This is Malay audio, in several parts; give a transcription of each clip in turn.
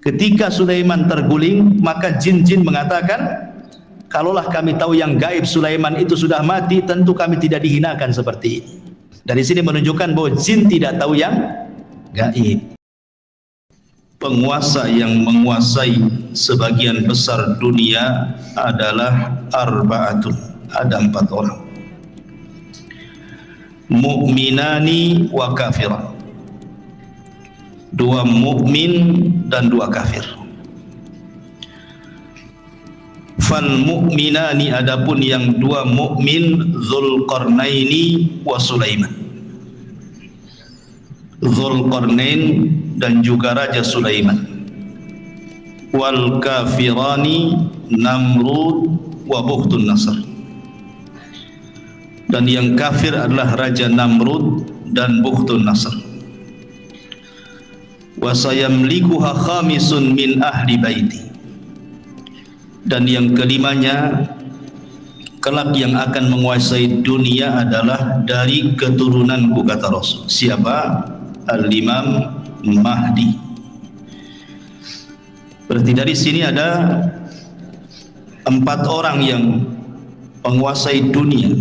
Ketika Sulaiman terguling, maka jin-jin mengatakan, kalaulah kami tahu yang gaib Sulaiman itu sudah mati, tentu kami tidak dihinakan seperti ini. Dari sini menunjukkan bahwa jin tidak tahu yang gaib. Penguasa yang menguasai sebagian besar dunia adalah arba'atun, ada 4 orang. Mu'minani wa kafiran, 2 mukmin dan 2 kafir. Fal mu'minani, adapun yang 2 mukmin, Dzulqarnaini wa Sulaiman. Dzulqarnain dan juga Raja Sulaiman. Wal kafirani Namrud wa Bukhtun Nasr. Dan yang kafir adalah Raja Namrud dan Bukhtun Nasr. Wa sayamlikuha khamisun min ahli baiti, dan yang kelimanya kelak yang akan menguasai dunia adalah dari keturunanku, kata Rasul. Siapa? Al-Imam Mahdi. Berarti dari sini ada 4 orang yang menguasai dunia.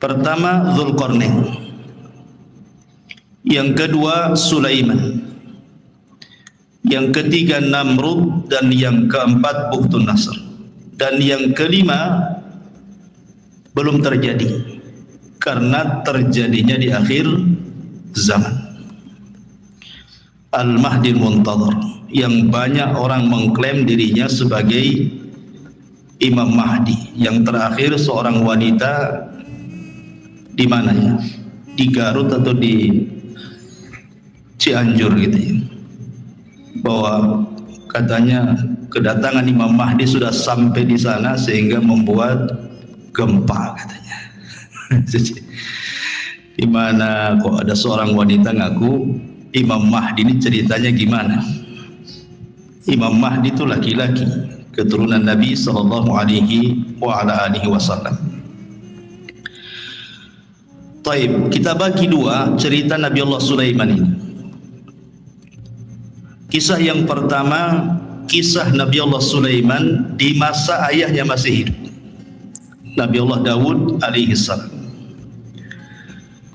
Pertama Dzulqarnain, yang kedua Sulaiman, yang ketiga Namrud, dan yang keempat Bukhtun Nasr, dan yang kelima belum terjadi karena terjadinya di akhir zaman. Al-Mahdi Muntadhar, yang banyak orang mengklaim dirinya sebagai Imam Mahdi. Yang terakhir seorang wanita di mana ya? Di Garut atau di Cianjur gitu ya, bahwa katanya kedatangan Imam Mahdi sudah sampai di sana sehingga membuat gempa katanya. Di mana kok ada seorang wanita ngaku Imam Mahdi, ini ceritanya gimana? Imam Mahdi itu laki-laki, keturunan Nabi sallallahu alaihi wasallam. Taib, kita bagi 2 cerita Nabi Allah Sulaiman ini. Kisah yang pertama, kisah Nabi Allah Sulaiman di masa ayahnya masih hidup, Nabi Allah Daud alaihi salam.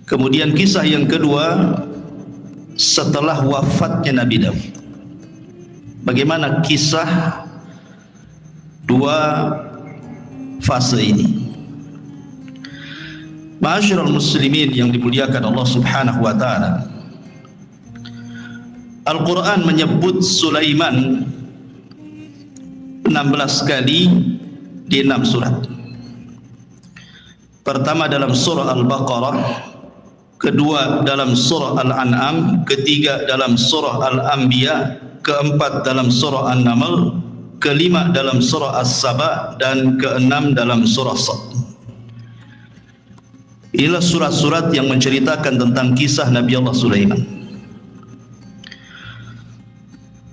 Kemudian kisah yang kedua setelah wafatnya Nabi Daud. Bagaimana kisah 2 fase ini? Ma'asyiral muslimin yang dimuliakan Allah Subhanahu wa taala, Al-Quran menyebut Sulaiman 16 kali di 6 surat. Pertama dalam surah Al-Baqarah, kedua dalam surah Al-An'am, ketiga dalam surah Al-Anbiya, keempat dalam surah An-Naml, kelima dalam surah As-Saba, dan keenam dalam surah Sad. Inilah surat-surat yang menceritakan tentang kisah Nabi Allah Sulaiman.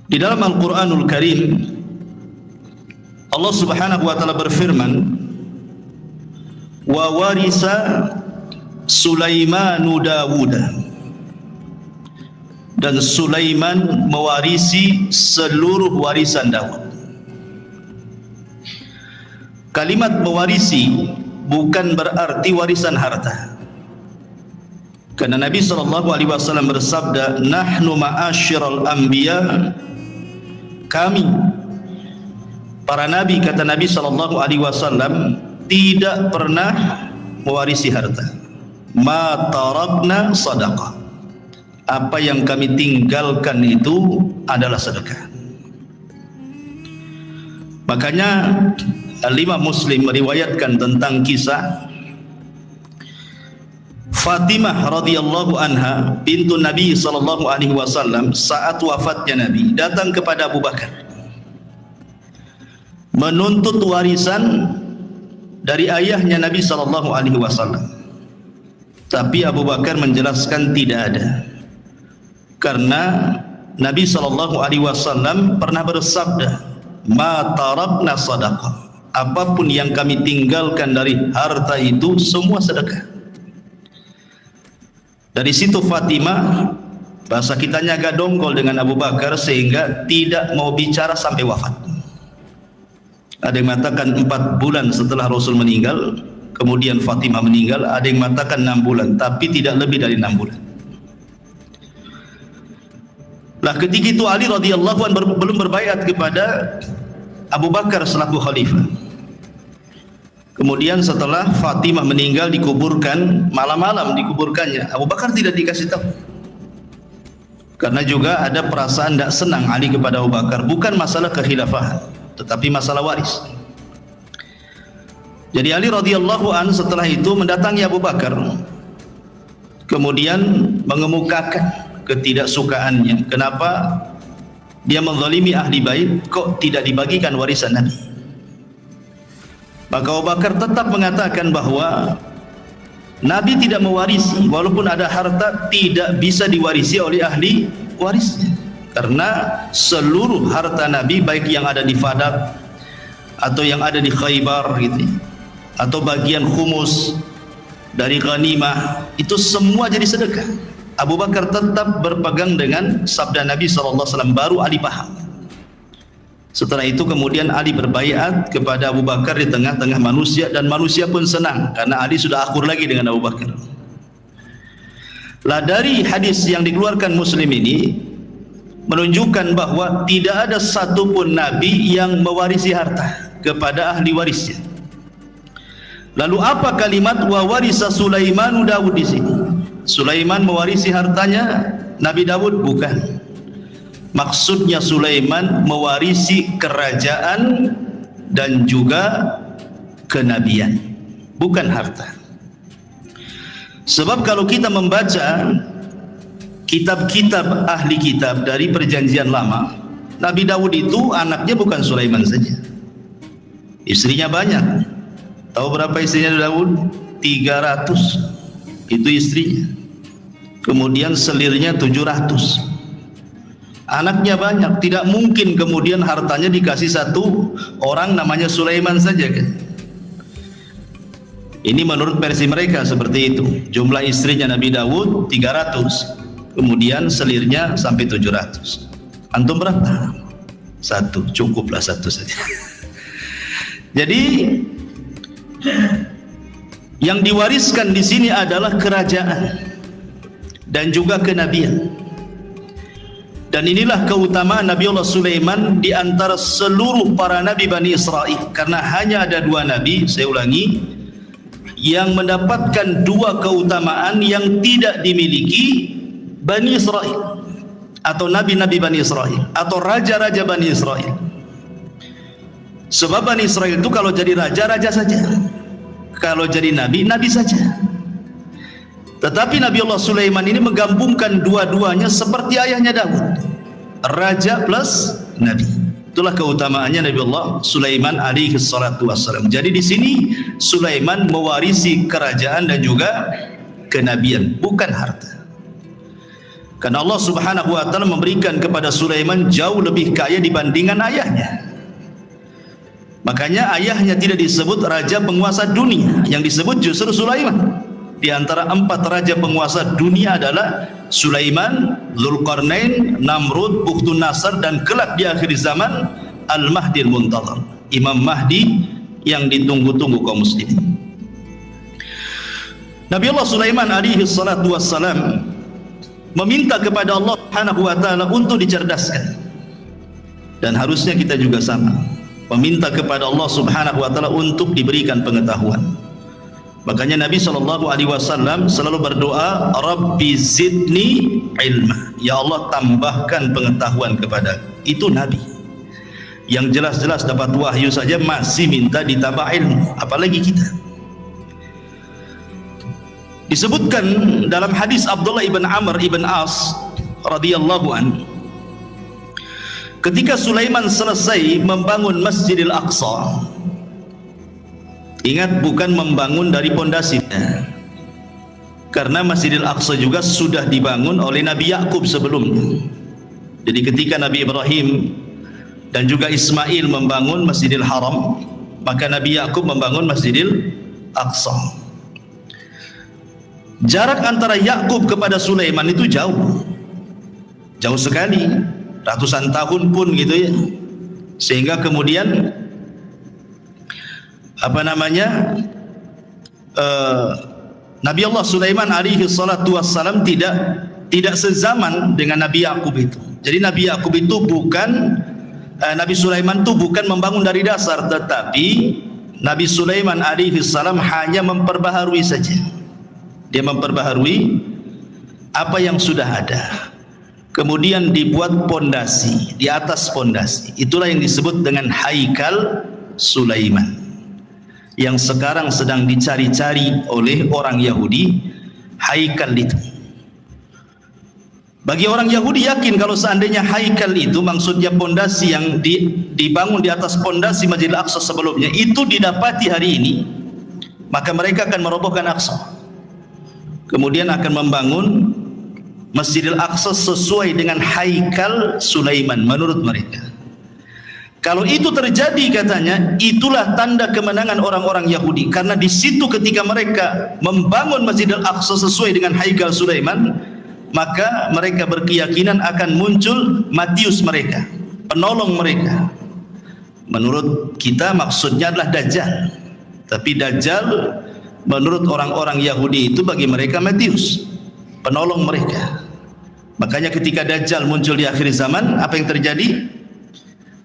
Di dalam Al-Quranul Karim, Allah Subhanahu wa ta'ala berfirman, wa warisa Sulaimanu Dawuda, dan Sulaiman mewarisi seluruh warisan Daud. Kalimat mewarisi bukan berarti warisan harta, karena Nabi SAW bersabda, nahnu ma'asyiral anbiya, kami para nabi, kata Nabi SAW, tidak pernah mewarisi harta. Ma tarakna sadaqah, apa yang kami tinggalkan itu adalah sedekah. Makanya Al-Imam Muslim meriwayatkan tentang kisah Fatimah radhiyallahu anha bintu Nabi sallallahu alaihi wasallam saat wafatnya Nabi datang kepada Abu Bakar menuntut warisan dari ayahnya Nabi sallallahu alaihi wasallam. Tapi Abu Bakar menjelaskan tidak ada. Karena Nabi sallallahu alaihi wasallam pernah bersabda, "Ma tarakna sadaqah." Apapun yang kami tinggalkan dari harta itu semua sedekah. Dari situ Fatimah, bahasa kitanya agak dongkol dengan Abu Bakar sehingga tidak mau bicara sampai wafat. Ada yang mengatakan 4 bulan setelah Rasul meninggal, kemudian Fatimah meninggal. Ada yang mengatakan 6 bulan, tapi tidak lebih dari 6 bulan. Lah ketika itu Ali radhiyallahu anhu belum berbaiat kepada Abu Bakar selaku khalifah. Kemudian setelah Fatimah meninggal dikuburkan, malam-malam dikuburkannya, Abu Bakar tidak dikasih tahu. Karena juga ada perasaan tidak senang Ali kepada Abu Bakar, bukan masalah kekhilafahan, tetapi masalah waris. Jadi Ali radhiyallahu an setelah itu mendatangi Abu Bakar, kemudian mengemukakan ketidaksukaannya. Kenapa dia menzalimi ahli bait, kok tidak dibagikan warisan Nabi? Maka Abu Bakar tetap mengatakan bahwa Nabi tidak mewarisi, walaupun ada harta tidak bisa diwarisi oleh ahli warisnya. Karena seluruh harta Nabi, baik yang ada di Fadak atau yang ada di Khaybar gitu, atau bagian khumus dari ghanimah, itu semua jadi sedekah. Abu Bakar tetap berpegang dengan sabda Nabi SAW, baru Ali paham. Setelah itu kemudian Ali berbaiat kepada Abu Bakar di tengah-tengah manusia, dan manusia pun senang karena Ali sudah akur lagi dengan Abu Bakar. Lah dari hadis yang dikeluarkan Muslim ini menunjukkan bahwa tidak ada satupun Nabi yang mewarisi harta kepada ahli warisnya. Lalu apa kalimat wa warisa Sulaimanu Daud di sini? Sulaiman mewarisi hartanya Nabi Daud? Bukan. Maksudnya Sulaiman mewarisi kerajaan dan juga kenabian, bukan harta. Sebab kalau kita membaca kitab-kitab ahli kitab dari perjanjian lama, Nabi Daud itu anaknya bukan Sulaiman saja, istrinya banyak. Tahu berapa istrinya Daud? 300 itu istrinya. Kemudian selirnya 700. Anaknya banyak, tidak mungkin kemudian hartanya dikasih satu orang namanya Sulaiman saja kan. Ini menurut versi mereka seperti itu. Jumlah istrinya Nabi Daud 300, kemudian selirnya sampai 700. Antum berapa? Satu, cukuplah satu saja. Jadi yang diwariskan di sini adalah kerajaan dan juga kenabian. Dan inilah keutamaan Nabi Allah Sulaiman di antara seluruh para nabi Bani Israel. Karena hanya ada 2 nabi, saya ulangi, yang mendapatkan 2 keutamaan yang tidak dimiliki Bani Israel, atau nabi-nabi Bani Israel, atau raja-raja Bani Israel. Sebab Bani Israel itu kalau jadi raja, raja saja. Kalau jadi nabi, nabi saja. Tetapi Nabi Allah Sulaiman ini menggabungkan dua-duanya seperti ayahnya Daud, raja plus nabi. Itulah keutamaannya Nabi Allah Sulaiman alaihi salatu wassalam. Jadi di sini Sulaiman mewarisi kerajaan dan juga kenabian, bukan harta. Karena Allah Subhanahu wa taala memberikan kepada Sulaiman jauh lebih kaya dibandingkan ayahnya. Makanya ayahnya tidak disebut raja penguasa dunia, yang disebut justru Sulaiman. Di antara 4 raja penguasa dunia adalah Sulaiman, Dzulqarnain, Namrud, Bukhtun Nasr, dan kelak di akhir zaman Al-Mahdi Al-Muntadhar, Imam Mahdi yang ditunggu-tunggu kaum muslimin. Nabi Allah Sulaiman alaihi salatu wassalam meminta kepada Allah Subhanahu wa taala untuk dicerdaskan. Dan harusnya kita juga sama, meminta kepada Allah Subhanahu wa taala untuk diberikan pengetahuan. Makanya Nabi SAW selalu berdoa, Rabbi zidni ilma, ya Allah tambahkan pengetahuan kepada. Itu Nabi yang jelas-jelas dapat wahyu saja masih minta ditambah ilmu, apalagi kita. Disebutkan dalam hadis Abdullah ibn Amr ibn As radhiyallahu an, ketika Sulaiman selesai membangun Masjidil Aqsa, ingat bukan membangun dari pondasinya, karena Masjidil Aqsa juga sudah dibangun oleh Nabi Yakub sebelumnya. Jadi ketika Nabi Ibrahim dan juga Ismail membangun Masjidil Haram, maka Nabi Yakub membangun Masjidil Aqsa. Jarak antara Yakub kepada Sulaiman itu jauh sekali, ratusan tahun pun gitu ya, sehingga kemudian Nabi Allah Sulaiman alaihi salatu wassalam tidak sezaman dengan Nabi Yakub itu. Jadi Nabi Yakub itu Nabi Sulaiman itu bukan membangun dari dasar, tetapi Nabi Sulaiman alaihi salam hanya memperbaharui saja. Dia memperbaharui apa yang sudah ada, kemudian dibuat pondasi, di atas pondasi. Itulah yang disebut dengan Haikal Sulaiman, yang sekarang sedang dicari-cari oleh orang Yahudi. Haikal itu, bagi orang Yahudi yakin kalau seandainya Haikal itu maksudnya pondasi yang dibangun di atas pondasi Masjidil Aqsa sebelumnya itu didapati hari ini, maka mereka akan merobohkan Aqsa, kemudian akan membangun Masjidil Aqsa sesuai dengan Haikal Sulaiman menurut mereka. Kalau itu terjadi, katanya, itulah tanda kemenangan orang-orang Yahudi, karena di situ ketika mereka membangun Masjidil Aqsa sesuai dengan Haikal Sulaiman, maka mereka berkeyakinan akan muncul Matius mereka, penolong mereka. Menurut kita maksudnya adalah Dajjal, tapi Dajjal menurut orang-orang Yahudi itu bagi mereka Matius, penolong mereka. Makanya ketika Dajjal muncul di akhir zaman, apa yang terjadi?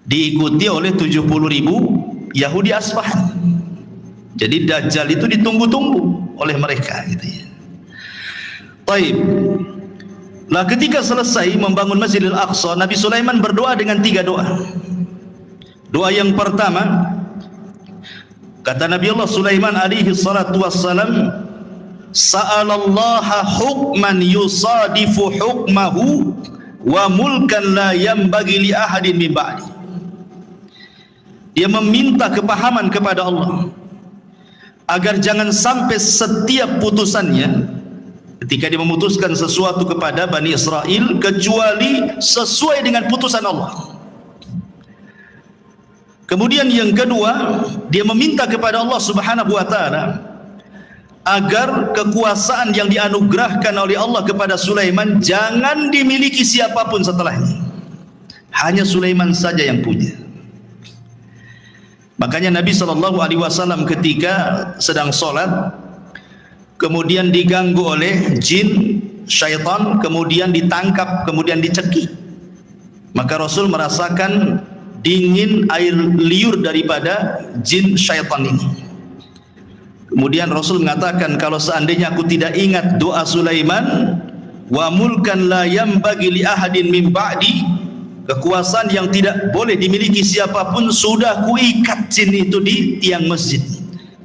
Diikuti oleh 70.000 Yahudi Asfahan. Jadi Dajjal itu ditunggu-tunggu oleh mereka gitu ya. Baik. Nah, ketika selesai membangun Masjidil Aqsa, Nabi Sulaiman berdoa dengan 3 doa. Doa yang pertama, kata Nabi Allah Sulaiman alaihi salatu wassalam, sa'alallaha hukman yusadifu hukmahu wa mulkan la yanbaghi li ahadin min ba'di. Dia meminta kepahaman kepada Allah agar jangan sampai setiap putusannya ketika dia memutuskan sesuatu kepada Bani Israel kecuali sesuai dengan putusan Allah. Kemudian yang kedua, dia meminta kepada Allah Subhanahu wa taala agar kekuasaan yang dianugerahkan oleh Allah kepada Sulaiman jangan dimiliki siapapun setelahnya. Hanya Sulaiman saja yang punya. Makanya Nabi SAW ketika sedang sholat, kemudian diganggu oleh jin, syaitan, kemudian ditangkap, kemudian dicekik. Maka Rasul merasakan dingin air liur daripada jin syaitan ini. Kemudian Rasul mengatakan, kalau seandainya aku tidak ingat doa Sulaiman, wa mulkan la yanbaghi li ahadin min ba'di, kekuasaan yang tidak boleh dimiliki siapapun, sudah kuikat jin itu di tiang masjid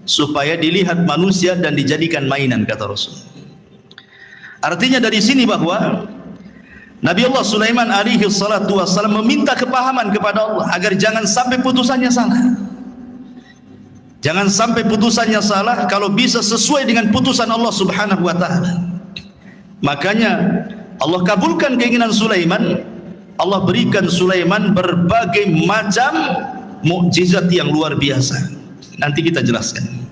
supaya dilihat manusia dan dijadikan mainan, kata Rasul. Artinya dari sini bahwa Nabi Allah Sulaiman alaihi salatu wassalam meminta kepahaman kepada Allah agar jangan sampai putusannya salah. Jangan sampai putusannya salah, kalau bisa sesuai dengan putusan Allah Subhanahu wa taala. Makanya Allah kabulkan keinginan Sulaiman. Allah berikan Sulaiman berbagai macam mukjizat yang luar biasa. Nanti kita jelaskan.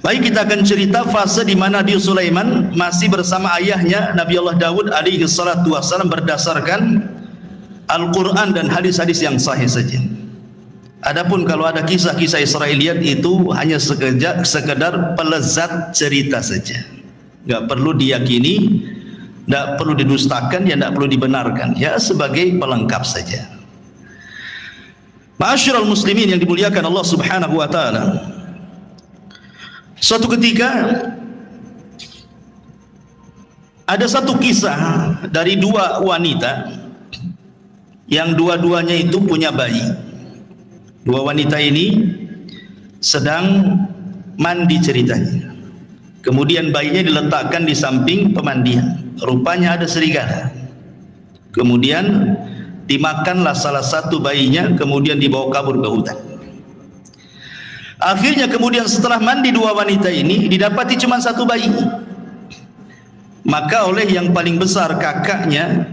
Baik, kita akan cerita fase di mana Nabi Sulaiman masih bersama ayahnya Nabi Allah Daud alaihi salatu wassalam berdasarkan Al-Quran dan hadis-hadis yang sahih saja. Adapun kalau ada kisah-kisah Israiliyat itu hanya sekedar pelezat cerita saja, nggak perlu diyakini, nggak perlu didustakan, ya nggak perlu dibenarkan, ya sebagai pelengkap saja. Ma'asyiral muslimin yang dimuliakan Allah Subhanahu wa taala. Suatu ketika ada satu kisah dari 2 wanita yang dua-duanya itu punya bayi. 2 wanita ini sedang mandi ceritanya. Kemudian bayinya diletakkan di samping pemandian. Rupanya ada serigala. Kemudian dimakanlah salah satu bayinya, kemudian dibawa kabur ke hutan. Akhirnya kemudian setelah mandi dua wanita ini, didapati cuma satu bayi. Maka oleh yang paling besar kakaknya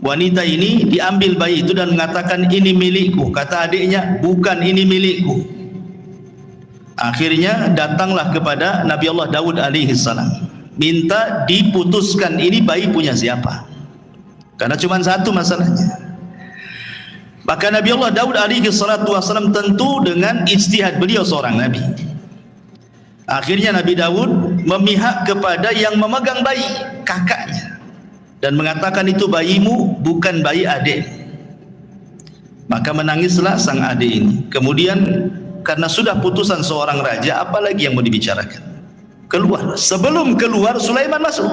wanita ini, diambil bayi itu dan mengatakan, ini milikku. Kata adiknya, bukan, ini milikku. Akhirnya datanglah kepada Nabi Allah Daud alaihi salam, minta diputuskan ini bayi punya siapa, karena cuma satu masalahnya. Maka Nabi Allah Daud alaihi salatu wasallam tentu dengan ijtihad beliau seorang nabi. Akhirnya Nabi Daud memihak kepada yang memegang bayi, kakaknya, dan mengatakan itu bayimu, bukan bayi adik. Maka menangislah sang adik ini. Kemudian karena sudah putusan seorang raja, apalagi yang mau dibicarakan? Keluar. Sebelum keluar, Sulaiman masuk.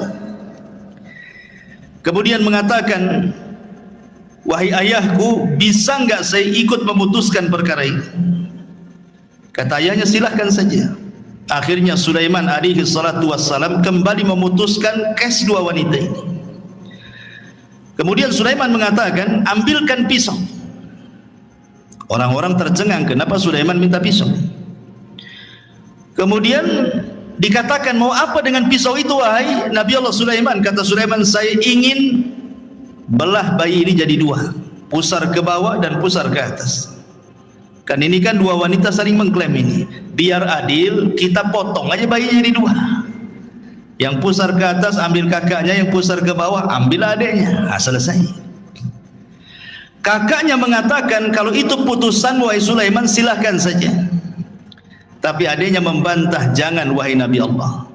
Kemudian mengatakan, wahai ayahku, bisa enggak saya ikut memutuskan perkara ini? Kata ayahnya, silahkan saja. Akhirnya Sulaiman alaihi salatu wassalam kembali memutuskan kes dua wanita ini. Kemudian Sulaiman mengatakan, ambilkan pisau. Orang-orang tercengang, kenapa Sulaiman minta pisau? Kemudian dikatakan, mau apa dengan pisau itu wahai Nabi Allah Sulaiman? Kata Sulaiman, saya ingin belah bayi ini jadi dua, pusar ke bawah dan pusar ke atas. Kan ini kan dua wanita saling mengklaim ini. Biar adil, kita potong aja bayinya jadi dua. Yang pusar ke atas ambil kakaknya, yang pusar ke bawah ambil adiknya. Nah, selesai. Kakaknya mengatakan, kalau itu putusan wahai Sulaiman, silahkan saja. Tapi adiknya membantah, jangan wahai Nabi Allah.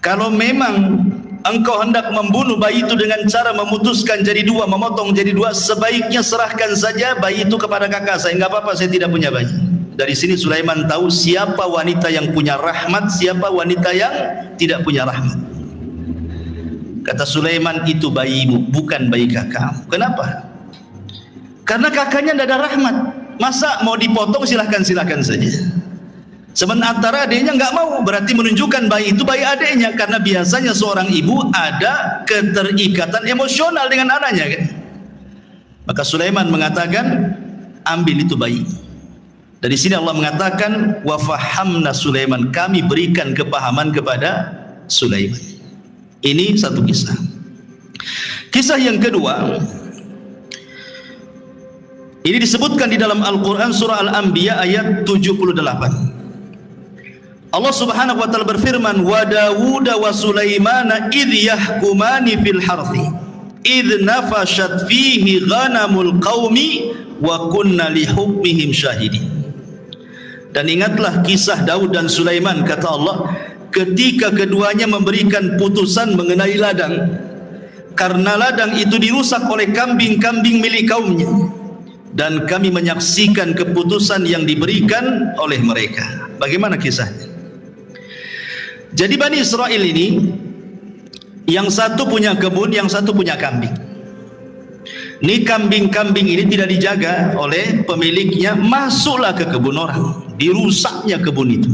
Kalau memang engkau hendak membunuh bayi itu dengan cara memutuskan jadi dua, memotong jadi dua, sebaiknya serahkan saja bayi itu kepada kakak saya. Enggak apa-apa, saya tidak punya bayi. Dari sini Sulaiman tahu siapa wanita yang punya rahmat, siapa wanita yang tidak punya rahmat. Kata Sulaiman, itu bayimu, bukan bayi kakakmu. Kenapa? Karena kakaknya tidak ada rahmat. Masa mau dipotong, silahkan saja. Sementara adiknya enggak mau, berarti menunjukkan bayi itu bayi adiknya. Karena biasanya seorang ibu ada keterikatan emosional dengan anaknya kan? Maka Sulaiman mengatakan, ambil itu bayi. Dari sini Allah mengatakan, wa fahamna Sulaiman, kami berikan kepahaman kepada Sulaiman. Ini satu kisah. Kisah yang kedua, ini disebutkan di dalam Al-Quran surah Al-Anbiya ayat 78. Allah subhanahu wa ta'ala berfirman, wa Dawud wa Sulaimana idh yahkumani fil harthi idh nafashat fihi ghanamul qawmi wa kunna lihukmihim syahidin. Dan ingatlah kisah Daud dan Sulaiman, kata Allah, ketika keduanya memberikan putusan mengenai ladang, karena ladang itu dirusak oleh kambing-kambing milik kaumnya, dan kami menyaksikan keputusan yang diberikan oleh mereka. Bagaimana kisahnya? Jadi Bani Israel ini, yang satu punya kebun, yang satu punya kambing. Ini kambing-kambing ini tidak dijaga oleh pemiliknya, masuklah ke kebun orang, dirusaknya kebun itu.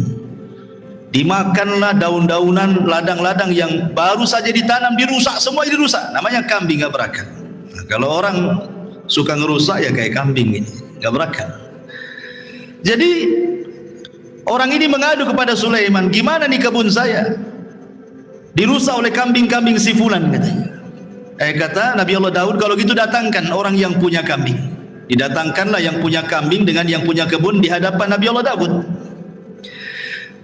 Dimakanlah daun-daunan, ladang-ladang yang baru saja ditanam, dirusak, semua dirusak. Namanya kambing gak berakal. Nah, kalau orang suka ngerusak ya kayak kambing ini, gak berakal. Jadi orang ini mengadu kepada Sulaiman, gimana nih kebun saya dirusak oleh kambing-kambing si fulan, katanya. Kata Nabi Allah Daud, kalau gitu datangkan orang yang punya kambing. Didatangkanlah yang punya kambing dengan yang punya kebun di hadapan Nabi Allah Daud.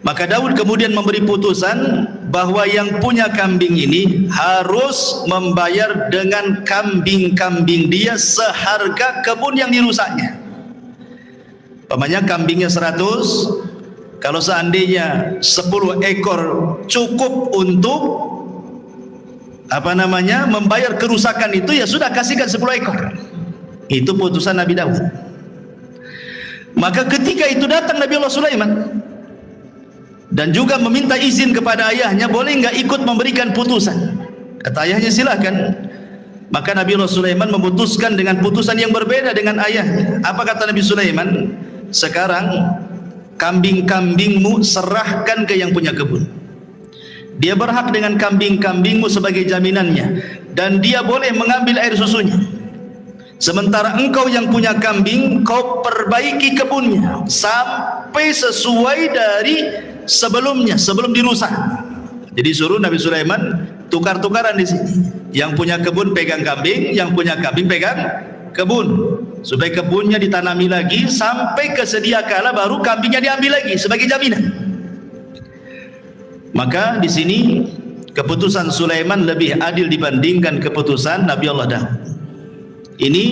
Maka Daud kemudian memberi putusan bahwa yang punya kambing ini harus membayar dengan kambing-kambing dia seharga kebun yang dirusaknya. Pamannya kambingnya 100, kalau seandainya 10 ekor cukup untuk membayar kerusakan itu, ya sudah, kasihkan 10 ekor. Itu putusan Nabi Daud. Maka ketika itu datang Nabi Allah Sulaiman dan juga meminta izin kepada ayahnya, boleh enggak ikut memberikan putusan? Kata ayahnya, silakan. Maka Nabi Allah Sulaiman memutuskan dengan putusan yang berbeda dengan ayahnya. Apa kata Nabi Sulaiman? Sekarang kambing-kambingmu serahkan ke yang punya kebun. Dia berhak dengan kambing-kambingmu sebagai jaminannya, dan dia boleh mengambil air susunya. Sementara engkau yang punya kambing, kau perbaiki kebunnya sampai sesuai dari sebelumnya, sebelum dirusak. Jadi suruh Nabi Sulaiman tukar-tukaran di sini. Yang punya kebun pegang kambing, yang punya kambing pegang kebun, supaya kebunnya ditanami lagi sampai kesedia kala baru kambingnya diambil lagi sebagai jaminan. Maka di sini keputusan Sulaiman lebih adil dibandingkan keputusan Nabi Allah Daud. Ini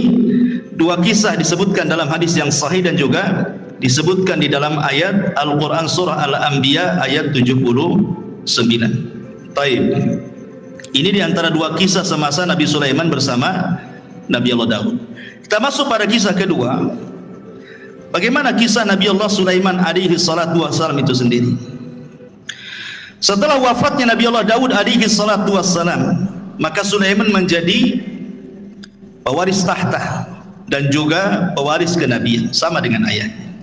dua kisah disebutkan dalam hadis yang sahih dan juga disebutkan di dalam ayat Al-Quran surah Al-Anbiya ayat 79. Taib. Ini diantara dua kisah semasa Nabi Sulaiman bersama Nabi Allah Daud. Kita masuk pada kisah kedua. Bagaimana kisah Nabi Allah Sulaiman alaihi salatu wassalam itu sendiri. Setelah wafatnya Nabi Allah Daud alaihi salatu wassalam, maka Sulaiman menjadi pewaris tahta dan juga pewaris kenabian sama dengan ayahnya.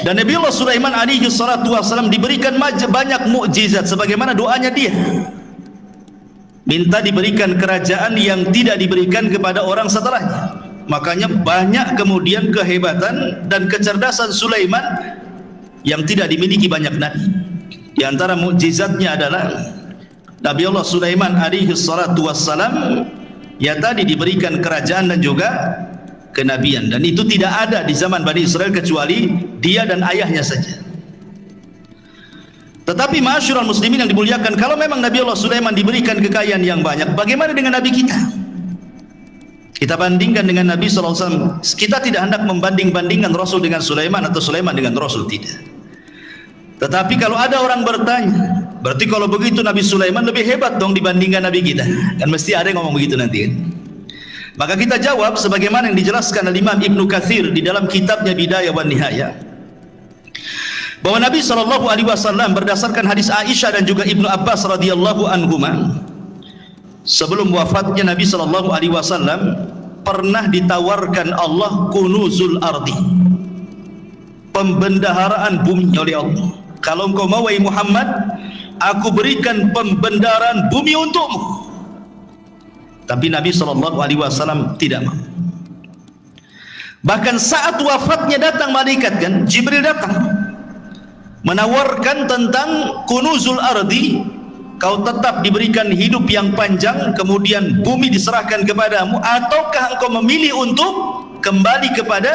Dan Nabi Allah Sulaiman alaihi salatu wassalam diberikan banyak mukjizat sebagaimana doanya dia. Minta diberikan kerajaan yang tidak diberikan kepada orang setelahnya. Makanya banyak kemudian kehebatan dan kecerdasan Sulaiman yang tidak dimiliki banyak nabi. Di antara mukjizatnya adalah Nabi Allah Sulaiman alaihi salatu wassalam ya tadi diberikan kerajaan dan juga kenabian, dan itu tidak ada di zaman Bani Israel kecuali dia dan ayahnya saja. Tetapi ma'asyiral muslimin yang dimuliakan, kalau memang Nabi Allah Sulaiman diberikan kekayaan yang banyak, bagaimana dengan Nabi kita? Kita bandingkan dengan Nabi SAW. Kita tidak hendak membanding-bandingkan Rasul dengan Sulaiman atau Sulaiman dengan Rasul, tidak. Tetapi kalau ada orang bertanya, berarti kalau begitu Nabi Sulaiman lebih hebat dong dibandingkan Nabi kita. Kan mesti ada yang ngomong begitu nanti kan. Maka kita jawab sebagaimana yang dijelaskan oleh Imam Ibnu Katsir di dalam kitabnya Bidayah wan Nihayah, bahwa Nabi SAW berdasarkan hadis Aisyah dan juga Ibnu Abbas radhiyallahu anhuma, sebelum wafatnya Nabi SAW pernah ditawarkan Allah kunuzul ardi, pembendaharaan bumi oleh Allah. Kalau engkau mau wahai Muhammad, aku berikan pembendaharaan bumi untukmu. Tapi Nabi SAW tidak mau. Bahkan saat wafatnya datang malaikat, kan Jibril datang menawarkan tentang kunuzul ardi, kau tetap diberikan hidup yang panjang kemudian bumi diserahkan kepadamu, ataukah engkau memilih untuk kembali kepada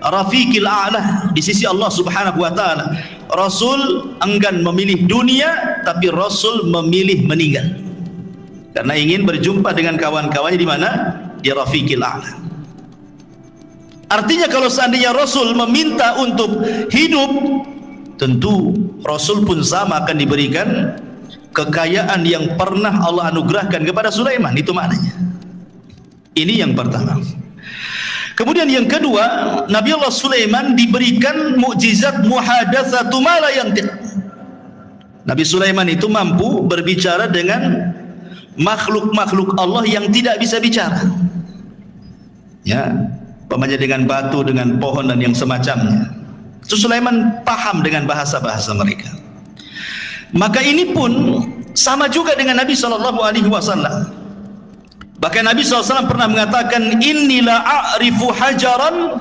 Rafiqil A'la di sisi Allah Subhanahu wa taala. Rasul enggan memilih dunia, tapi Rasul memilih meninggal karena ingin berjumpa dengan kawan-kawannya di mana? Di Rafiqil A'la. Artinya kalau seandainya Rasul meminta untuk hidup, tentu Rasul pun sama akan diberikan kekayaan yang pernah Allah anugerahkan kepada Sulaiman. Itu maknanya. Ini yang pertama. Kemudian yang kedua, Nabi Allah Sulaiman diberikan mukjizat muhadatsatu ma la yantiq. Nabi Sulaiman itu mampu berbicara dengan makhluk-makhluk Allah yang tidak bisa bicara. Ya, umpamanya dengan batu, dengan pohon dan yang semacamnya. Itu Sulaiman paham dengan bahasa-bahasa mereka. Maka ini pun sama juga dengan Nabi SAW. Bahkan Nabi SAW pernah mengatakan, inni la a'rifu hajaran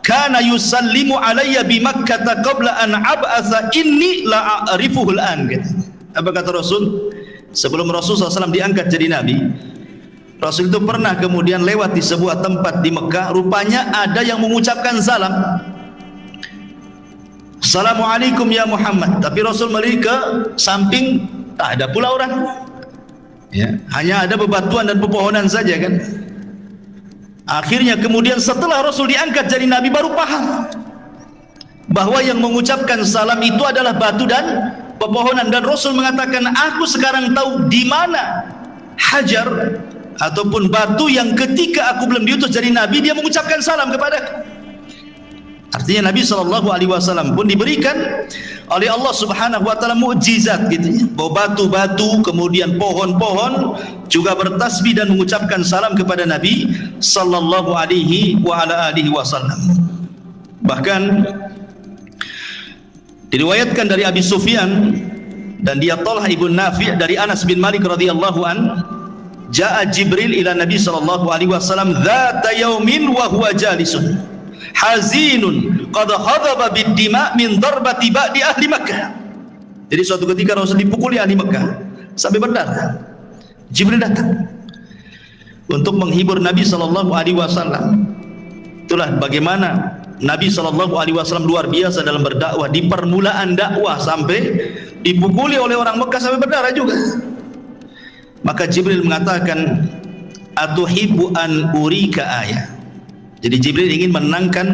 kana yusallimu alayya bi Makkah qabla an ab'atha inni la a'rifuhu al-an. Apa kata Rasul? Sebelum Rasul SAW diangkat jadi Nabi, Rasul itu pernah kemudian lewat di sebuah tempat di Mekah. Rupanya ada yang mengucapkan salam, Assalamualaikum ya Muhammad. Tapi Rasul melihat ke samping, tak ada pula orang. Ya, hanya ada bebatuan dan pepohonan saja kan. Akhirnya kemudian setelah Rasul diangkat jadi Nabi baru paham bahwa yang mengucapkan salam itu adalah batu dan pepohonan. Dan Rasul mengatakan, aku sekarang tahu di mana hajar ataupun batu yang ketika aku belum diutus jadi Nabi dia mengucapkan salam kepadaku. Artinya Nabi SAW pun diberikan oleh Allah Subhanahu wa taala mukjizat gitu ya. Bahwa batu-batu kemudian pohon-pohon juga bertasbih dan mengucapkan salam kepada Nabi sallallahu alaihi wa ala alihi wasallam. Bahkan diriwayatkan dari Abi Sufyan dan dia Talha ibn Nafi' dari Anas bin Malik radhiyallahu an, jaa Jibril ila Nabi sallallahu alaihi wasallam dzata yaumin wa huwa jalisun hazinun qad hadaba bid-dima' min darbati ba'di ahli Makkah. Jadi suatu ketika Rasul dipukuli ahli Makkah sampai berdarah. Jibril datang untuk menghibur Nabi sallallahu alaihi wasallam. Itulah bagaimana Nabi sallallahu alaihi wasallam luar biasa dalam berdakwah, di permulaan dakwah sampai dipukuli oleh orang Mekah sampai berdarah juga. Maka Jibril mengatakan, atuhibbu an urika ayah. Jadi Jibril ingin menenangkan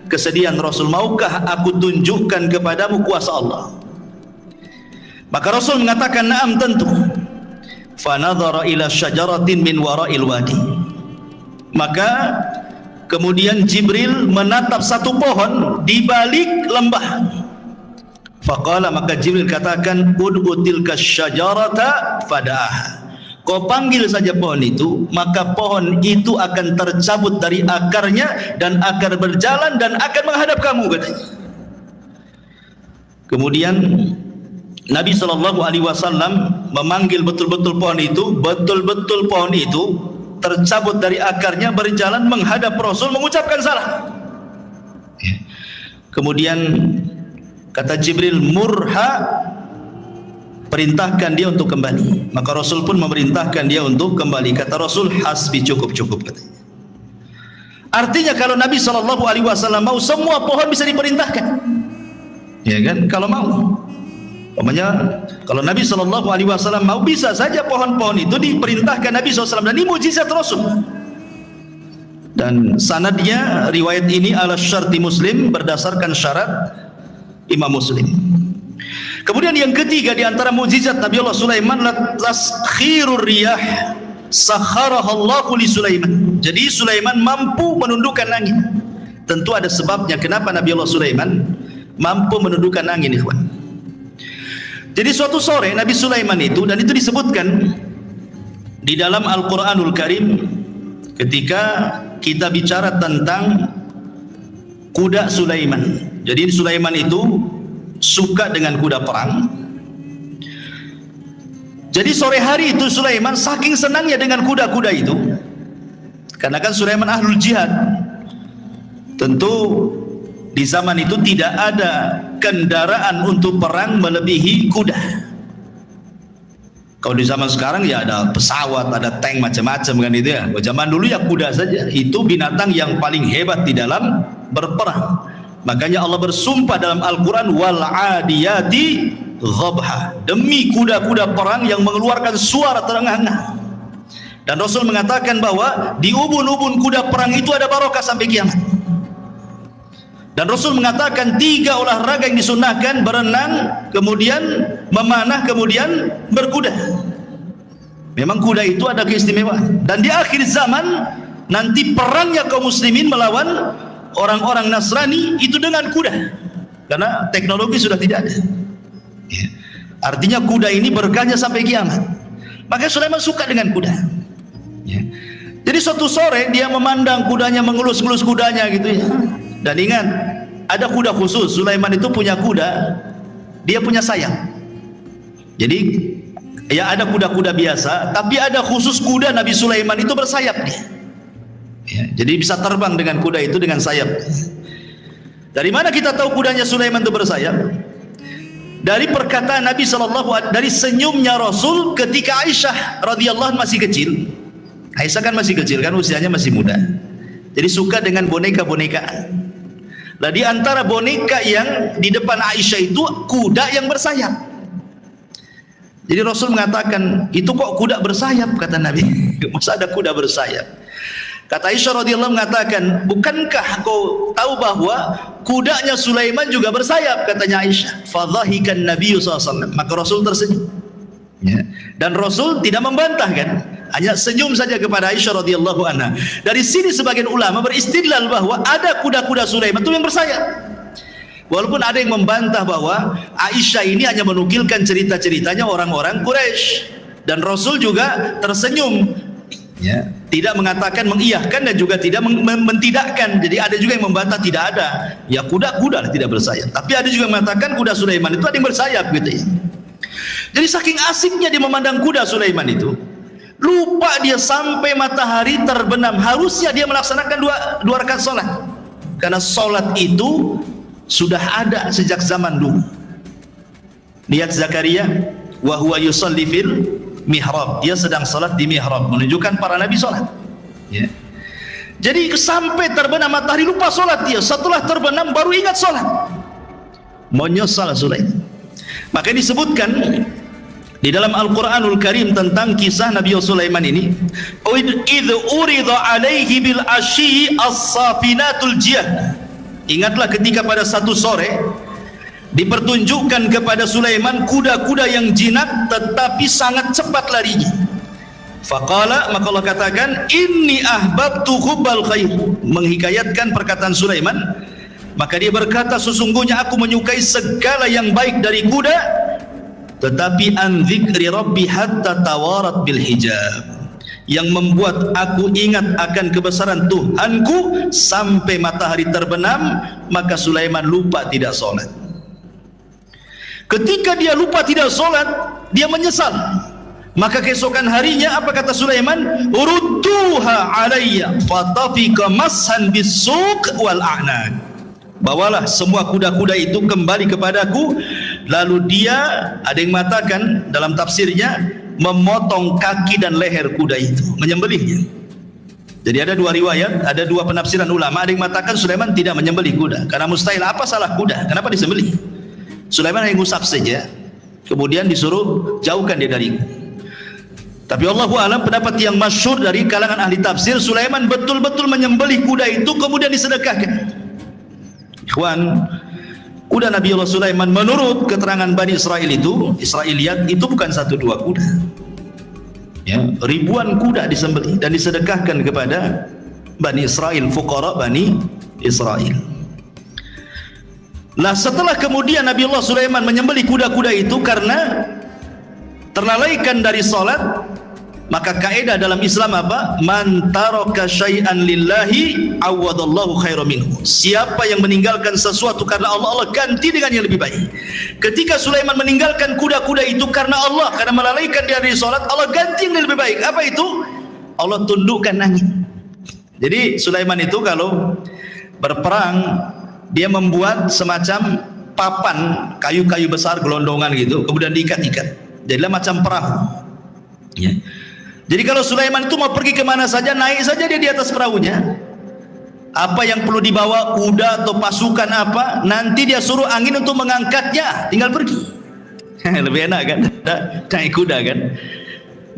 kesedihan Rasul. Maukah aku tunjukkan kepadamu kuasa Allah? Maka Rasul mengatakan, na'am, tentu. Fanadhara ila syajaratin min wara'il wadi. Maka kemudian Jibril menatap satu pohon di balik lembah. Faqala, maka Jibril katakan, ud'u tilka syajarata fada'ah. Kau panggil saja pohon itu, maka pohon itu akan tercabut dari akarnya dan akan berjalan dan akan menghadap kamu, katanya. Kemudian Nabi SAW memanggil betul-betul pohon itu, betul-betul pohon itu tercabut dari akarnya, berjalan menghadap Rasul, mengucapkan salam. Kemudian kata Jibril, murha, perintahkan dia untuk kembali. Maka Rasul pun memerintahkan dia untuk kembali. Kata Rasul, hasbi, cukup, katanya. Artinya kalau Nabi SAW mau, semua pohon bisa diperintahkan, ya kan? Kalau mau, umpamanya kalau Nabi SAW mau, bisa saja pohon-pohon itu diperintahkan Nabi SAW. Dan ini mujizat Rasul. Dan sanadnya, riwayat ini ala syarti Muslim, berdasarkan syarat Imam Muslim. Kemudian yang ketiga di antara mukjizat Nabi Allah Sulaiman, taskhirur riyah sakharahallahu li Sulaiman. Jadi Sulaiman mampu menundukkan angin. Tentu ada sebabnya kenapa Nabi Allah Sulaiman mampu menundukkan angin, ikhwan. Jadi suatu sore Nabi Sulaiman itu, dan itu disebutkan di dalam Al-Qur'anul Karim ketika kita bicara tentang kuda Sulaiman. Jadi Sulaiman itu suka dengan kuda perang. Jadi sore hari itu Sulaiman saking senangnya dengan kuda-kuda itu, karena kan Sulaiman ahlul jihad. Tentu di zaman itu tidak ada kendaraan untuk perang melebihi kuda. Kalau di zaman sekarang ya ada pesawat, ada tank, macam-macam kan itu ya. Zaman dulu ya kuda saja, itu binatang yang paling hebat di dalam berperang. Makanya Allah bersumpah dalam Al-Quran, wal adiyati ghabha, demi kuda-kuda perang yang mengeluarkan suara terengah-engah. Dan Rasul mengatakan bahwa di ubun-ubun kuda perang itu ada barokah sampai kiamat. Dan Rasul mengatakan 3 olahraga yang disunahkan: berenang, kemudian memanah, kemudian berkuda. Memang kuda itu ada keistimewaan. Dan di akhir zaman nanti perangnya kaum muslimin melawan orang-orang Nasrani itu dengan kuda, karena teknologi sudah tidak ada. Artinya kuda ini berkahnya sampai kiamat. Makanya Sulaiman suka dengan kuda. Jadi suatu sore dia memandang kudanya, mengelus-elus kudanya gitu ya. Dan ingat, ada kuda khusus. Sulaiman itu punya kuda, dia punya sayap. Jadi ya ada kuda-kuda biasa, tapi ada khusus kuda Nabi Sulaiman itu bersayap dia. Ya, jadi bisa terbang dengan kuda itu dengan sayap. Dari mana kita tahu kudanya Sulaiman itu bersayap? Dari perkataan Nabi SAW, dari senyumnya Rasul ketika Aisyah radhiyallahu masih kecil. Aisyah kan masih kecil kan, usianya masih muda. Jadi suka dengan boneka-bonekaan. Nah, di antara boneka yang di depan Aisyah itu kuda yang bersayap. Jadi Rasul mengatakan, itu kok kuda bersayap, kata Nabi. Masa ada kuda bersayap? Kata Aisyah radhiyallahu mengatakan, bukankah kau tahu bahwa kudanya Sulaiman juga bersayap? Katanya Aisyah. Fadhahikan Nabi SAW. Maka Rasul tersenyum. Ya. Dan Rasul tidak membantah kan, hanya senyum saja kepada Aisyah radhiyallahu anha. Dari sini sebagian ulama beristidlal bahwa ada kuda-kuda Sulaiman itu yang bersayap. Walaupun ada yang membantah bahwa Aisyah ini hanya menukilkan cerita-ceritanya orang-orang Quraisy, dan Rasul juga tersenyum. Ya, tidak mengatakan mengiyahkan dan juga tidak mentidakkan. Jadi ada juga yang membantah tidak ada. Ya kuda-kuda tidak bersayap. Tapi ada juga yang mengatakan kuda Sulaiman itu ada yang bersayap gitu ya. Jadi saking asiknya dia memandang kuda Sulaiman itu, lupa dia sampai matahari terbenam. Harusnya dia melaksanakan dua rakaat sholat, karena sholat itu sudah ada sejak zaman dulu. Lihat Zakaria, wa huwa yusalli fil mihrab, dia sedang sholat di mihrab, menunjukkan para nabi sholat, ya. Jadi sampai terbenam matahari lupa sholat dia, setelah terbenam baru ingat sholat, menyesal Sulaiman. Maka disebutkan di dalam Al-Quranul Karim tentang kisah Nabi Sulaiman ini, idh urida alaihi bil asyi as-safinatul jiyad. Ingatlah ketika pada satu sore dipertunjukkan kepada Sulaiman kuda-kuda yang jinak tetapi sangat cepat larinya. Faqala, maka Allah katakan, inni ahbabtu hubbal khair, menghikayatkan perkataan Sulaiman. Maka dia berkata, sesungguhnya aku menyukai segala yang baik dari kuda, tetapi an dzikri rabbi hatta tawarat bil hijab, yang membuat aku ingat akan kebesaran Tuhanku sampai matahari terbenam. Maka Sulaiman lupa tidak sholat. Ketika dia lupa tidak sholat, dia menyesal. Maka keesokan harinya apa kata Sulaiman? Urudduha alayya fatafika mashan bisuq wal a'naq. Bawalah semua kuda-kuda itu kembali kepadaku. Lalu dia, ada yang mengatakan dalam tafsirnya, memotong kaki dan leher kuda itu, menyembelihnya. Jadi ada dua riwayat, ada dua penafsiran ulama. Ada yang mengatakan Sulaiman tidak menyembelih kuda, karena mustahil. Apa salah kuda? Kenapa disembelih? Sulaiman hanya ngusap saja, kemudian disuruh jauhkan dia dari. Tapi Allahu a'lam, pendapat yang masyhur dari kalangan ahli tafsir, Sulaiman betul-betul menyembelih kuda itu kemudian disedekahkan. Ikhwan, kuda Nabi Allah Sulaiman menurut keterangan Bani Israel itu, Israiliyat, itu bukan satu dua kuda, ya, ribuan kuda disembelih dan disedekahkan kepada Bani Israel, fuqara Bani Israel. Nah, setelah kemudian Nabi Allah Sulaiman menyembelih kuda-kuda itu karena terlalaikan dari salat, maka kaidah dalam Islam apa? Man taraka syai'an lillahi awadallahu khairan minhu. Siapa yang meninggalkan sesuatu karena Allah, Allah ganti dengan yang lebih baik. Ketika Sulaiman meninggalkan kuda-kuda itu karena Allah, karena melalaikan dia dari salat, Allah ganti yang lebih baik. Apa itu? Allah tundukkan angin. Jadi Sulaiman itu kalau berperang, dia membuat semacam papan kayu-kayu besar gelondongan gitu, kemudian diikat-ikat, jadilah macam perahu, ya. Jadi kalau Sulaiman itu mau pergi kemana saja, naik saja dia di atas perahunya. Apa yang perlu dibawa, kuda atau pasukan apa, nanti dia suruh angin untuk mengangkatnya, tinggal pergi. Lebih enak kan, naik kuda kan.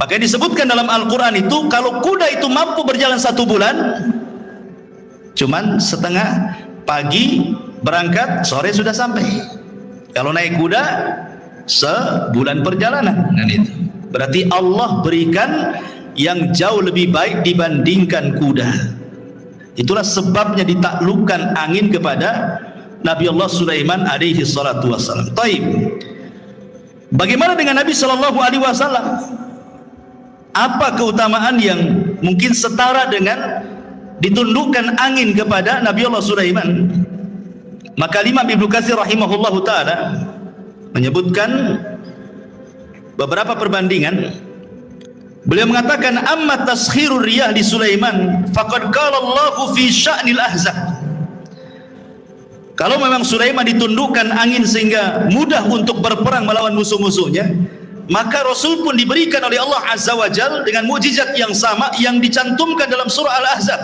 Makanya disebutkan dalam Al-Quran itu, kalau kuda itu mampu berjalan 1 bulan, cuman setengah, pagi berangkat, sore sudah sampai. Kalau naik kuda, sebulan perjalanan. Nah, itu berarti Allah berikan yang jauh lebih baik dibandingkan kuda. Itulah sebabnya ditaklukkan angin kepada Nabi Allah Sulaiman alaihi salatu wassalam. Taib. Bagaimana dengan Nabi sallallahu alaihi wasallam? Apa keutamaan yang mungkin setara dengan ditundukkan angin kepada Nabi Allah Sulaiman? Maka Imam Ibnu Katsir rahimahullahu taala menyebutkan beberapa perbandingan. Beliau mengatakan, amma taskhirur riyah di Sulaiman faqad qala Allahu fi sya'nil ahzab. Kalau memang Sulaiman ditundukkan angin sehingga mudah untuk berperang melawan musuh-musuhnya, maka Rasul pun diberikan oleh Allah Azza wa Jalla dengan mukjizat yang sama yang dicantumkan dalam surah Al-Ahzab.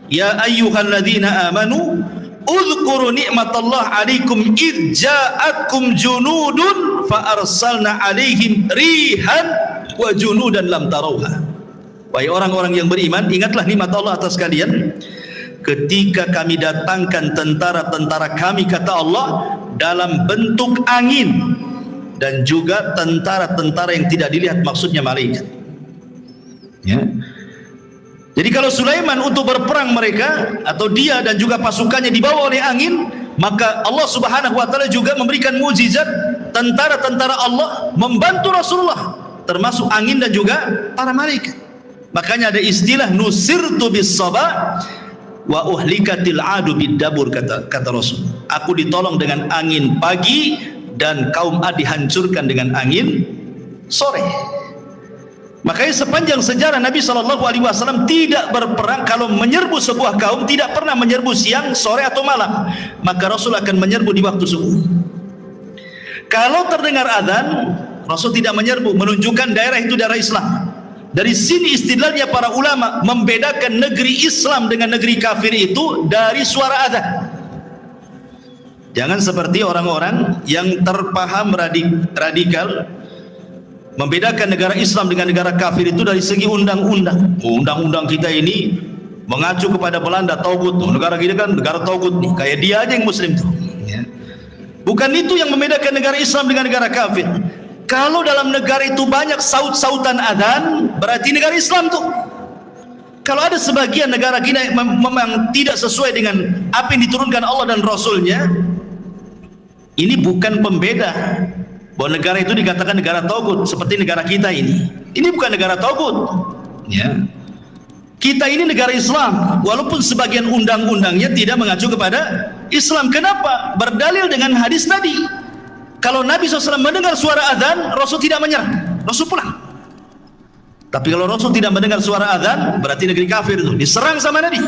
Ya ayyuhalladzina amanu udhkuru ni'matallah alaikum idh ja'atkum junudun fa arsalna alaihim rihan wa junudan lam tarauha. Wahai orang-orang yang beriman, ingatlah nikmat Allah atas kalian ketika kami datangkan tentara-tentara kami, kata Allah, dalam bentuk angin, dan juga tentara-tentara yang tidak dilihat, maksudnya malaikat, ya. Jadi kalau Sulaiman untuk berperang mereka atau dia dan juga pasukannya dibawa oleh angin, maka Allah Subhanahu wa taala juga memberikan mukjizat, tentara-tentara Allah membantu Rasulullah, termasuk angin dan juga para malaikat. Makanya ada istilah nusirtu bis sabah wa uhlikatil adu bid dabur, kata Rasul. Aku ditolong dengan angin pagi dan kaum Ad dihancurkan dengan angin sore. Makanya sepanjang sejarah Nabi SAW tidak berperang. Kalau menyerbu sebuah kaum, tidak pernah menyerbu siang, sore atau malam. Maka Rasul akan menyerbu di waktu subuh. Kalau terdengar azan, Rasul tidak menyerbu, menunjukkan daerah itu daerah Islam. Dari sini istidlalnya para ulama membedakan negeri Islam dengan negeri kafir itu dari suara azan. Jangan seperti orang-orang yang terpaham radikal membedakan negara Islam dengan negara kafir itu dari segi undang-undang. Undang-undang kita ini mengacu kepada Belanda, tauhid. Negara kita kan negara tauhid nih, kayak dia aja yang muslim tuh. Bukan itu yang membedakan negara Islam dengan negara kafir. Kalau dalam negara itu banyak saut-sautan adzan, berarti negara Islam tuh. Kalau ada sebagian negara kita memang tidak sesuai dengan apa yang diturunkan Allah dan Rasulnya, ini bukan pembeda bahwa negara itu dikatakan negara tauhid seperti negara kita ini. Ini bukan negara tauhid. Ya. Kita ini negara Islam, walaupun sebagian undang-undangnya tidak mengacu kepada Islam. Kenapa? Berdalil dengan hadis tadi. Kalau Nabi SAW mendengar suara azan, Rasul tidak menyerah, Rasul pulang. Tapi kalau Rasul tidak mendengar suara azan, berarti negeri kafir itu diserang sama Nabi.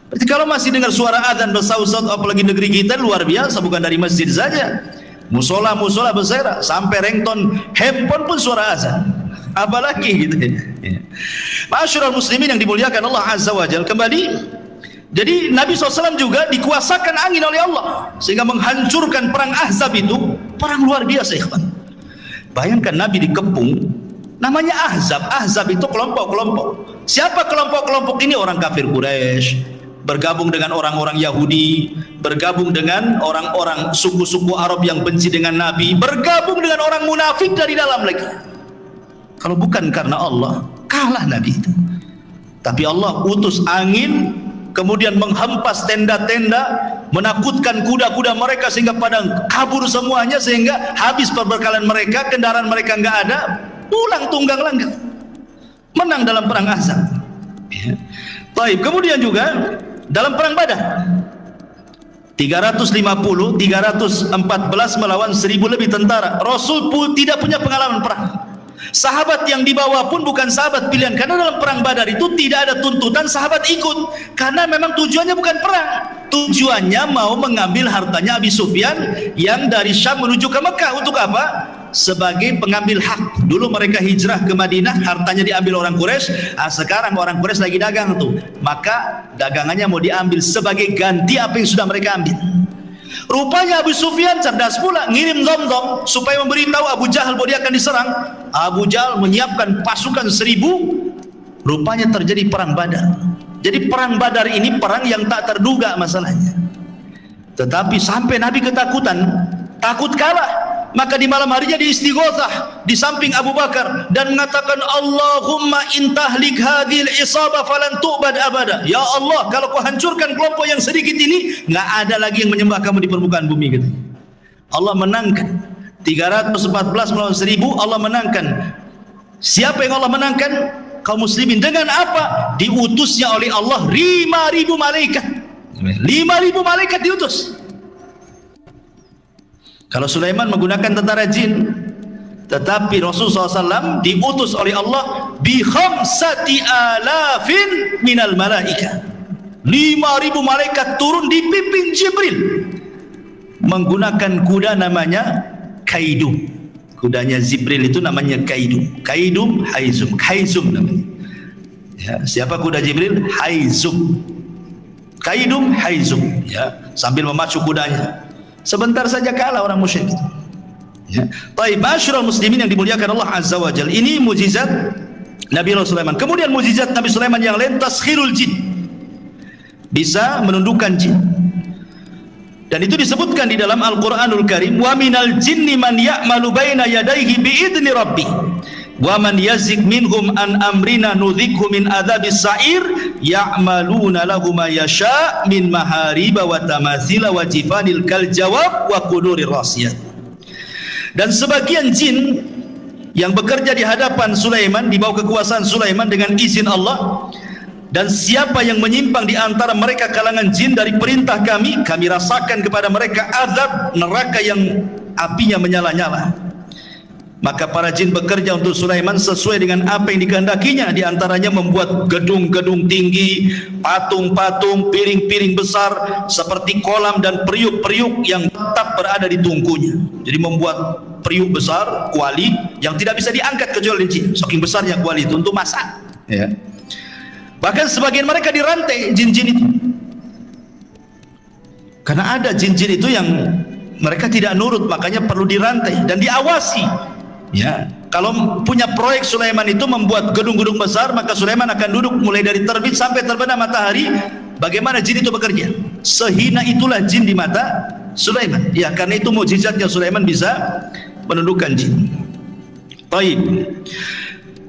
Berarti kalau masih dengar suara azan bersaut-saut, apalagi negeri kita luar biasa, bukan dari masjid saja. Musola besar, sampai ringtone handphone pun suara azan, apalagi gitu ya. Ma'asyiral muslimin yang dimuliakan Allah Azza wa Jalla, kembali, jadi Nabi SAW juga dikuasakan angin oleh Allah sehingga menghancurkan perang Ahzab itu, perang luar biasa ikhwan. Bayangkan Nabi dikepung, namanya Ahzab. Ahzab itu kelompok-kelompok. Siapa kelompok-kelompok ini? Orang kafir Quraisy bergabung dengan orang-orang Yahudi, bergabung dengan orang-orang suku-suku Arab yang benci dengan Nabi, bergabung dengan orang munafik dari dalam lagi. Kalau bukan karena Allah, kalah Nabi itu. Tapi Allah utus angin, kemudian menghempas tenda-tenda, menakutkan kuda-kuda mereka sehingga pada kabur semuanya, sehingga habis perbekalan mereka, kendaraan mereka enggak ada, pulang tunggang langgang, menang dalam perang Ahzab. Ya. Baik, kemudian juga dalam perang Badar 314 melawan 1000 lebih tentara. Rasul pun tidak punya pengalaman perang. Sahabat yang dibawa pun bukan sahabat pilihan, karena dalam perang Badar itu tidak ada tuntutan sahabat ikut, karena memang tujuannya bukan perang. Tujuannya mau mengambil hartanya Abi Sufyan yang dari Syam menuju ke Mekah. Untuk apa? Sebagai pengambil hak. Dulu mereka hijrah ke Madinah, hartanya diambil orang Quraisy. Sekarang orang Quraisy lagi dagang tuh, maka dagangannya mau diambil sebagai ganti apa yang sudah mereka ambil. Rupanya Abu Sufyan cerdas pula, ngirim dom-dom supaya memberitahu Abu Jahal bahwa dia akan diserang. Abu Jahal menyiapkan pasukan 1000. Rupanya terjadi perang Badar. Jadi perang Badar ini perang yang tak terduga masalahnya. Tetapi sampai Nabi ketakutan, takut kalah. Maka di malam harinya diistighotsah di samping Abu Bakar dan mengatakan, Allahumma intahlik hadhil isabah falan tu'bad abada. Ya Allah, kalau kau hancurkan kelompok yang sedikit ini, nggak ada lagi yang menyembah kamu di permukaan bumi gitu. Allah menangkan 314 melawan 1000. Allah menangkan. Siapa yang Allah menangkan? Kaum muslimin. Dengan apa? Diutusnya oleh Allah 5.000 malaikat. 5.000 malaikat diutus. Kalau Sulaiman menggunakan tentara jin, tetapi Rasulullah SAW diutus oleh Allah bi 5.000 minal malaika. 5.000 malaikat turun dipimpin Jibril menggunakan kuda namanya Kaidum. Kudanya Jibril itu namanya Kaidum. Kaidum Haizum. Haizum namanya. Ya, siapa kuda Jibril? Haizum. Kaidum Haizum. Ya, sambil memacu kudanya. Sebentar saja kalah orang musyrik itu. Ya. Baik, ma'asyiral muslimin yang dimuliakan Allah Azza wa Jalla. Ini mukjizat Nabi Sulaiman. Kemudian mukjizat Nabi Sulaiman yang lain, taskhirul jin. Bisa menundukkan jin. Dan itu disebutkan di dalam Al-Qur'anul Karim, wa minal jinni man ya'malu baina yadayhi bi'idni rabbih. Wa man yazik minhum an amrina nudhikhu min adzabis sa'ir ya'maluna lahu ma yasha' min mahariba wa tamathila wa jifanil kal jawab wa qudurir rasiyat. Dan sebagian jin yang bekerja di hadapan Sulaiman, di bawah kekuasaan Sulaiman dengan izin Allah, Dan siapa yang menyimpang di antara mereka kalangan jin dari perintah kami, kami rasakan kepada mereka azab neraka yang apinya menyala-nyala. Maka para jin bekerja untuk Sulaiman sesuai dengan apa yang dikehendakinya. Di antaranya membuat gedung-gedung tinggi, patung-patung, piring-piring besar seperti kolam dan periuk-periuk yang tetap berada di tungkunya. Jadi membuat periuk besar, kuali yang tidak bisa diangkat kecuali jin. Saking besarnya kuali itu untuk masak. Ya. Bahkan sebagian mereka dirantai jin-jin itu. Karena ada jin-jin itu yang mereka tidak nurut, makanya perlu dirantai dan diawasi. Ya, kalau punya proyek Sulaiman itu membuat gedung-gedung besar, maka Sulaiman akan duduk mulai dari terbit sampai terbenam matahari. Bagaimana jin itu bekerja? Sehina itulah jin di mata Sulaiman. Ya, karena itu mukjizatnya Sulaiman bisa menundukkan jin. Baik.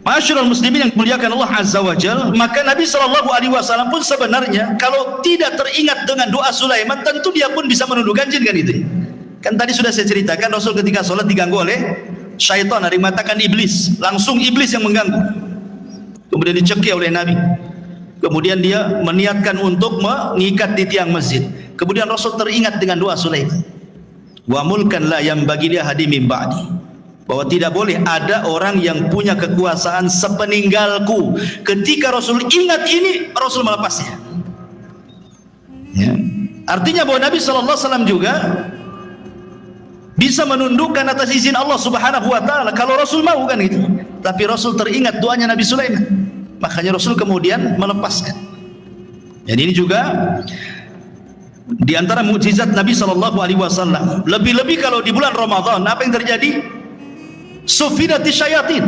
Masyaallah muslimin yang dimuliakan Allah Azza wa Jalla, maka Nabi SAW pun sebenarnya kalau tidak teringat dengan doa Sulaiman, tentu dia pun bisa menundukkan jin, kan itu. Kan tadi sudah saya ceritakan Rasul ketika sholat diganggu oleh syaitan, ada yang mengatakan iblis, langsung iblis yang mengganggu. Kemudian dicekik oleh Nabi. Kemudian dia meniatkan untuk mengikat di tiang masjid. Kemudian Rasul teringat dengan doa Sulaiman. Wa mulkan la yang bagi dia hadi min ba'di. Bahwa tidak boleh ada orang yang punya kekuasaan sepeninggalku. Ketika Rasul ingat ini, Rasul melepasnya. Ya. Artinya bahwa Nabi SAW juga bisa menundukkan atas izin Allah Subhanahu wa taala kalau Rasul mau, kan gitu. Tapi Rasul teringat doanya Nabi Sulaiman. Makanya Rasul kemudian melepaskan. Jadi ini juga di antara mukjizat Nabi SAW. Lebih-lebih kalau di bulan Ramadan, apa yang terjadi? Sufidati syayatin.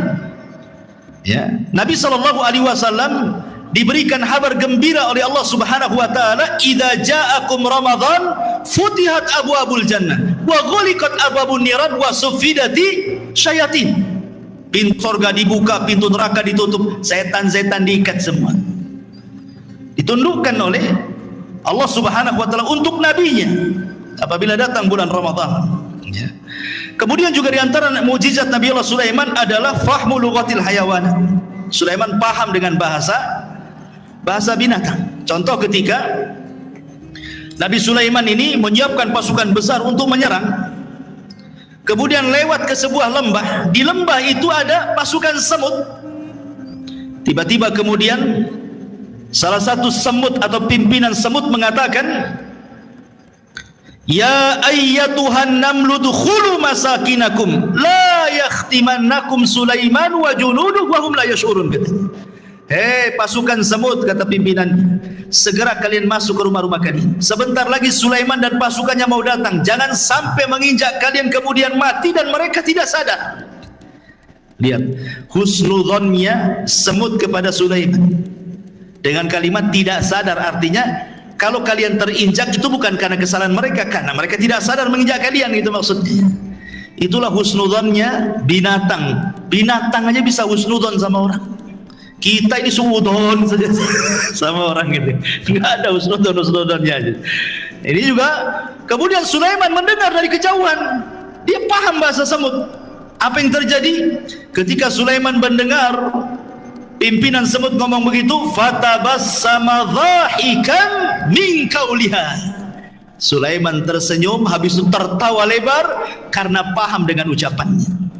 Ya, Nabi SAW diberikan kabar gembira oleh Allah Subhanahu wa taala, idza ja'akum ramadan futihat abwabul jannah wa ghuliqat abwabun niran wa sufidati syayatin. Pintu surga dibuka, pintu neraka ditutup, setan-setan diikat semua. Ditundukkan oleh Allah Subhanahu wa taala untuk nabinya apabila datang bulan Ramadan. Ya. Kemudian juga di antara mukjizat Nabi Allah Sulaiman adalah fahmu lughatil hayawan. Sulaiman paham dengan bahasa binatang. Contoh ketika Nabi Sulaiman ini menyiapkan pasukan besar untuk menyerang, kemudian lewat ke sebuah lembah. Di lembah itu ada pasukan semut. Tiba-tiba kemudian salah satu semut atau pimpinan semut mengatakan, ya ayyatuhan namlu dukhulu masakinakum la yakhtimannakum Sulaiman wa junuduhu wa hum la yash'urun. Hei pasukan semut, kata pimpinan, segera kalian masuk ke rumah-rumah kalian. Sebentar lagi Sulaiman dan pasukannya mau datang. Jangan sampai menginjak kalian kemudian mati dan mereka tidak sadar. Lihat husnudzonnya semut kepada Sulaiman dengan kalimat tidak sadar. Artinya kalau kalian terinjak itu bukan karena kesalahan mereka, karena mereka tidak sadar menginjak kalian, itu maksudnya. Itulah husnudzonnya binatang. Binatang aja bisa husnudzon sama orang. Kita ini suudon saja sama orang gitu. Enggak ada husnudzonnya aja. Ini juga kemudian Sulaiman mendengar dari kejauhan. Dia paham bahasa semut. Apa yang terjadi? Ketika Sulaiman mendengar pimpinan semut ngomong begitu, fatabassama dhahikan min qauliha. Sulaiman tersenyum, habis itu tertawa lebar karena paham dengan ucapannya.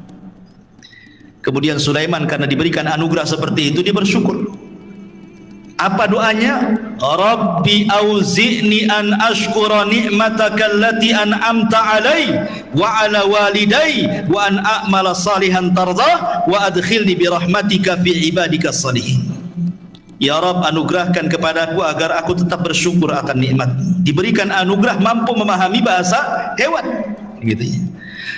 Kemudian Sulaiman karena diberikan anugerah seperti itu, dia bersyukur. Apa doanya? Rabbi auzi'ni an ashkura ni'mataka allati an'amta alai wa ala walidai wa an a'mala salihan tardah wa adkhilni bi rahmatika fi ibadika salihin. Ya Rabb, anugerahkan kepadaku agar aku tetap bersyukur akan nikmat. Diberikan anugerah mampu memahami bahasa hewan, gitu ya.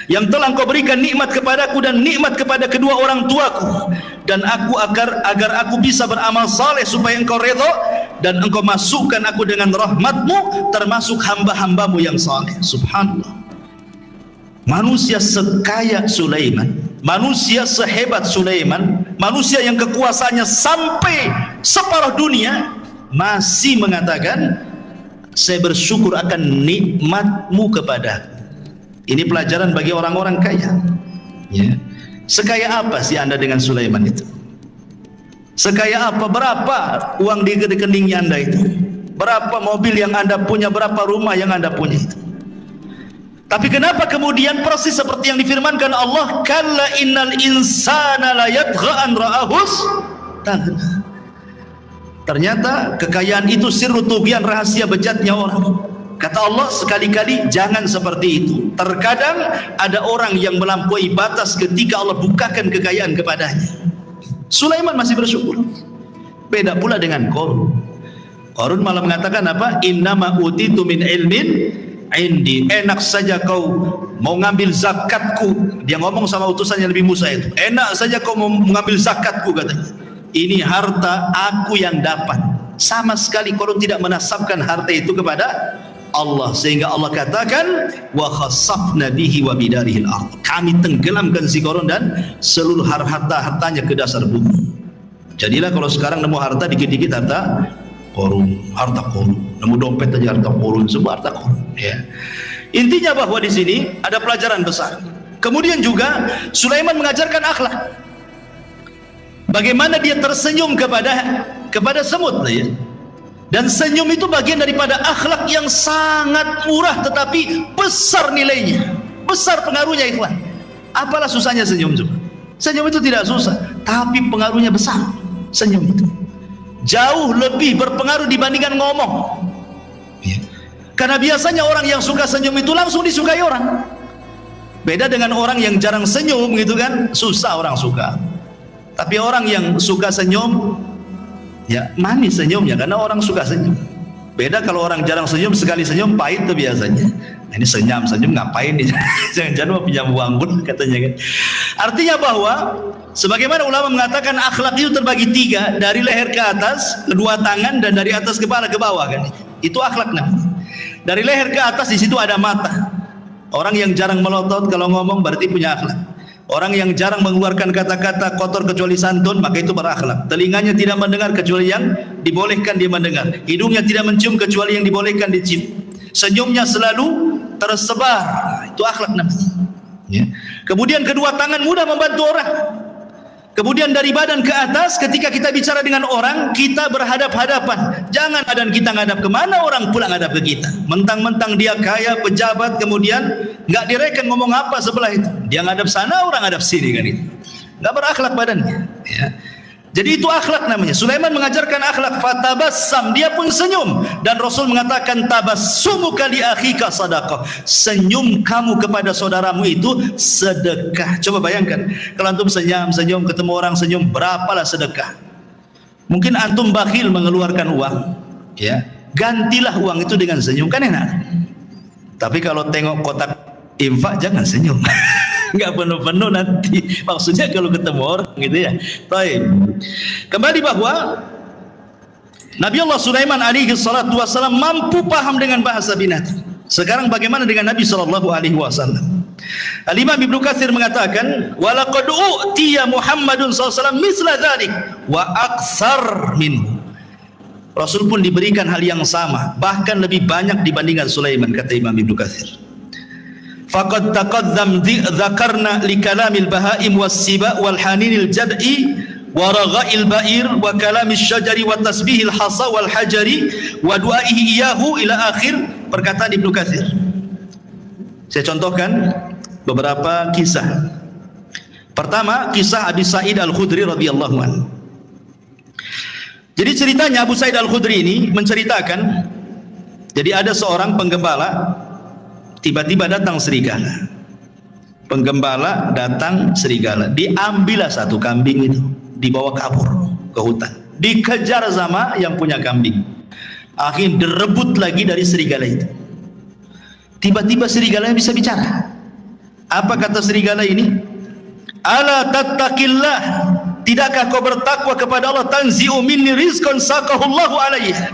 Yang telah Engkau berikan nikmat kepadaku dan nikmat kepada kedua orang tuaku, dan aku agar aku bisa beramal saleh supaya Engkau redha dan Engkau masukkan aku dengan rahmatmu termasuk hamba-hambamu yang saleh. Subhanallah. Manusia sekaya Sulaiman, manusia sehebat Sulaiman, manusia yang kekuasaannya sampai separuh dunia, masih mengatakan saya bersyukur akan nikmatmu kepadaku. Ini pelajaran bagi orang-orang kaya. Ya. Sekaya apa sih Anda dengan Sulaiman itu? Sekaya apa, berapa uang di rekeningnya Anda itu, berapa mobil yang Anda punya, berapa rumah yang Anda punya itu. Tapi kenapa kemudian proses seperti yang difirmankan Allah, kalla innal insana la yatgha an ra'ahus taghna. Ternyata kekayaan itu sirru tughyan, rahasia bejatnya orang. Kata Allah, sekali-kali jangan seperti itu. Terkadang ada orang yang melampaui batas ketika Allah bukakan kekayaan kepadanya. Sulaiman masih bersyukur. Beda pula dengan Qarun. Qarun malah mengatakan apa? Innama utitu min ilmin indi. Enak saja kau mau ngambil zakatku. Dia ngomong sama utusannya Nabi Musa itu. Enak saja kau mau mengambil zakatku, katanya. Ini harta aku yang dapat. Sama sekali Qarun tidak menasabkan harta itu kepada Allah, sehingga Allah katakan wa khassafna bihi wa bidarihil ardh. Kami tenggelamkan si Qarun dan seluruh harta-hartanya ke dasar bumi. Jadilah kalau sekarang nemu harta dikit-dikit harta Qarun, harta Qarun. Nemu dompet aja harta Qarun, semua harta Qarun, ya. Intinya bahwa di sini ada pelajaran besar. Kemudian juga Sulaiman mengajarkan akhlak. Bagaimana dia tersenyum kepada semut, ya. Dan senyum itu bagian daripada akhlak yang sangat murah tetapi besar nilainya, besar pengaruhnya, ikhwan. Apalah susahnya senyum coba? Senyum itu tidak susah, tapi pengaruhnya besar. Senyum itu jauh lebih berpengaruh dibandingkan ngomong, ya. Karena biasanya orang yang suka senyum itu langsung disukai orang. Beda dengan orang yang jarang senyum gitu kan, susah orang suka. Tapi orang yang suka senyum, ya manis senyumnya karena orang suka senyum. Beda kalau orang jarang senyum, sekali senyum pahit tuh biasanya. Nah, ini senyum ngapain nih? Jangan-jangan mau pinjam uang pun katanya kan. Artinya bahwa sebagaimana ulama mengatakan akhlak itu terbagi tiga, dari leher ke atas, kedua tangan, dan dari atas kepala ke bawah kan. Itu akhlak namanya. Dari leher ke atas di situ ada mata. Orang yang jarang melotot kalau ngomong berarti punya akhlak. Orang yang jarang mengeluarkan kata-kata kotor kecuali santun, maka itu berakhlak. Telinganya tidak mendengar kecuali yang dibolehkan dia mendengar. Hidungnya tidak mencium kecuali yang dibolehkan dicium. Senyumnya selalu tersebar. Itu akhlak namanya, ya. Kemudian kedua tangan mudah membantu orang. Kemudian dari badan ke atas, ketika kita bicara dengan orang, kita berhadap-hadapan. Jangan badan kita ngadap kemana, orang pula ngadap ke kita. Mentang-mentang dia kaya, pejabat, kemudian nggak direken ngomong apa sebelah itu. Dia ngadap sana, orang ngadap sini kan itu. Nggak berakhlak badannya, ya. Jadi itu akhlak namanya. Sulaiman mengajarkan akhlak, fatabassam, dia pun senyum. Dan Rasul mengatakan tabassumuka li akhika sadaqah. Senyum kamu kepada saudaramu itu sedekah. Coba bayangkan, kalau antum senyum ketemu orang senyum, berapalah sedekah. Mungkin antum bakhil mengeluarkan uang, ya. Gantilah uang itu dengan senyum, kan enak. Tapi kalau tengok kotak infak jangan senyum. Nggak penuh-penuh nanti, maksudnya kalau ketemu orang gitu ya. Baik, kembali bahwa Nabi Allah Sulaiman alaihi salatu wasallam mampu paham dengan bahasa binatang. Sekarang bagaimana dengan Nabi sallallahu alaihi wasallam? Al-Imam Ibnu Katsir mengatakan, walaqad u'tiya Muhammadun sallallahu alaihi wasallam misla dzalik wa aktsar minhu. Rasul pun diberikan hal yang sama, bahkan lebih banyak dibandingkan Sulaiman, kata Imam Ibnu Katsir. Faqad taqaddam dzakarna li kalamil bahaim was-siba wal haninil jad'i wa ragha'il ba'ir wa kalamil syajari wa tasbihil hasa wal hajari wa du'aihi iyahu ila akhir perkataan Ibnu Katsir. Saya contohkan beberapa kisah. Pertama, kisah Abi Sa'id Al-Khudri radhiyallahu anhu. Jadi ceritanya Abu Sa'id Al-Khudri ini menceritakan, jadi ada seorang penggembala, tiba-tiba datang serigala. Penggembala datang serigala, diambillah satu kambing itu, dibawa kabur ke hutan, dikejar sama yang punya kambing. Akhirnya direbut lagi dari serigala itu. Tiba-tiba serigalanya bisa bicara. Apa kata serigala ini? Ala tattaqillah, tidakkah kau bertakwa kepada Allah? Tanzi'u minni rizqan saqahullahu alayya.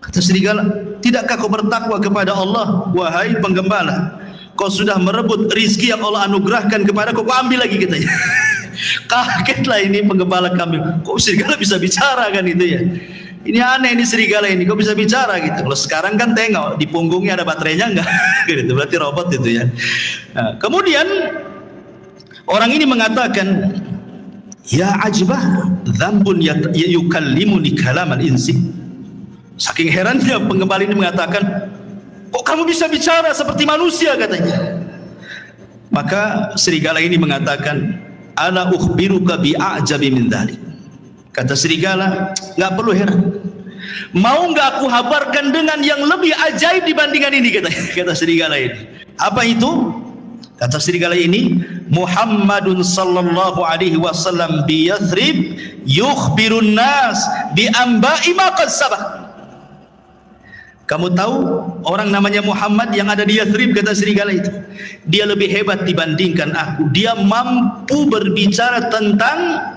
Kata serigala, tidakkah kau bertakwa kepada Allah, wahai penggembala? Kau sudah merebut rizki yang Allah anugerahkan kepada kau ambil lagi, katanya. Kagetlah ini penggembala kambing. Kok serigala bisa bicara kan itu ya? Ini aneh ini serigala ini, kok bisa bicara gitu. Kalau sekarang kan tengok di punggungnya ada baterainya enggak? Gitu, berarti robot itu ya. Nah, kemudian orang ini mengatakan, ya ajbah dzambun yukallimuni kalamal insi. Saking herannya pengembala ini mengatakan, kok kamu bisa bicara seperti manusia, katanya. Maka serigala ini mengatakan, ana ukhbiruka bi'ajabi min dzalik. Kata serigala, enggak perlu heran. Mau enggak aku habarkan dengan yang lebih ajaib dibandingkan ini, kata serigala ini. Apa itu? Kata serigala ini, Muhammadun sallallahu alaihi wasallam bi Yathrib yukhbirun nas bi amba'i ma qad sabaq. Kamu tahu orang namanya Muhammad yang ada di Yathrib, kata serigala itu, dia lebih hebat dibandingkan aku. Dia mampu berbicara tentang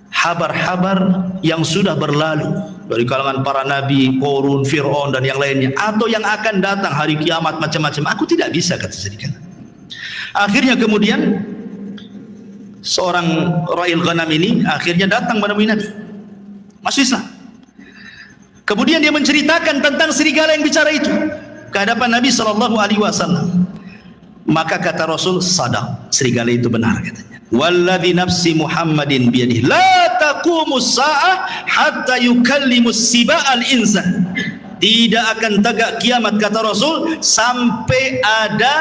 habar-habar yang sudah berlalu dari kalangan para nabi, Qarun, Fir'aun dan yang lainnya, atau yang akan datang hari kiamat, macam-macam. Aku tidak bisa, kata serigala. Akhirnya kemudian seorang ra'il ghanam ini akhirnya datang menemui Nabi, masuk Islam. Kemudian dia menceritakan tentang serigala yang bicara itu ke hadapan Nabi SAW. Maka kata Rasul, sadaq, serigala itu benar, katanya. Walladzi nafsi Muhammadin biyadihi la taqumus sa'ah hatta yukallimus siba'al insan. Tidak akan tegak kiamat, kata Rasul, sampai ada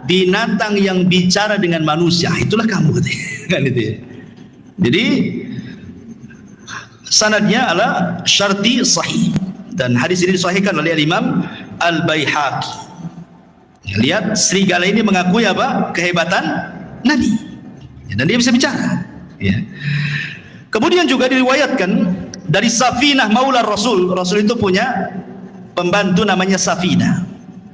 binatang yang bicara dengan manusia. Itulah kamu, katanya. Jadi sanadnya adalah syarti sahih, dan hadis ini disahihkan oleh Imam Al-Baihaqi. Lihat, serigala ini mengakui apa? Kehebatan Nabi, dan dia bisa bicara, ya. Kemudian juga diriwayatkan dari Safinah maula Rasul. Rasul itu punya pembantu namanya Safinah.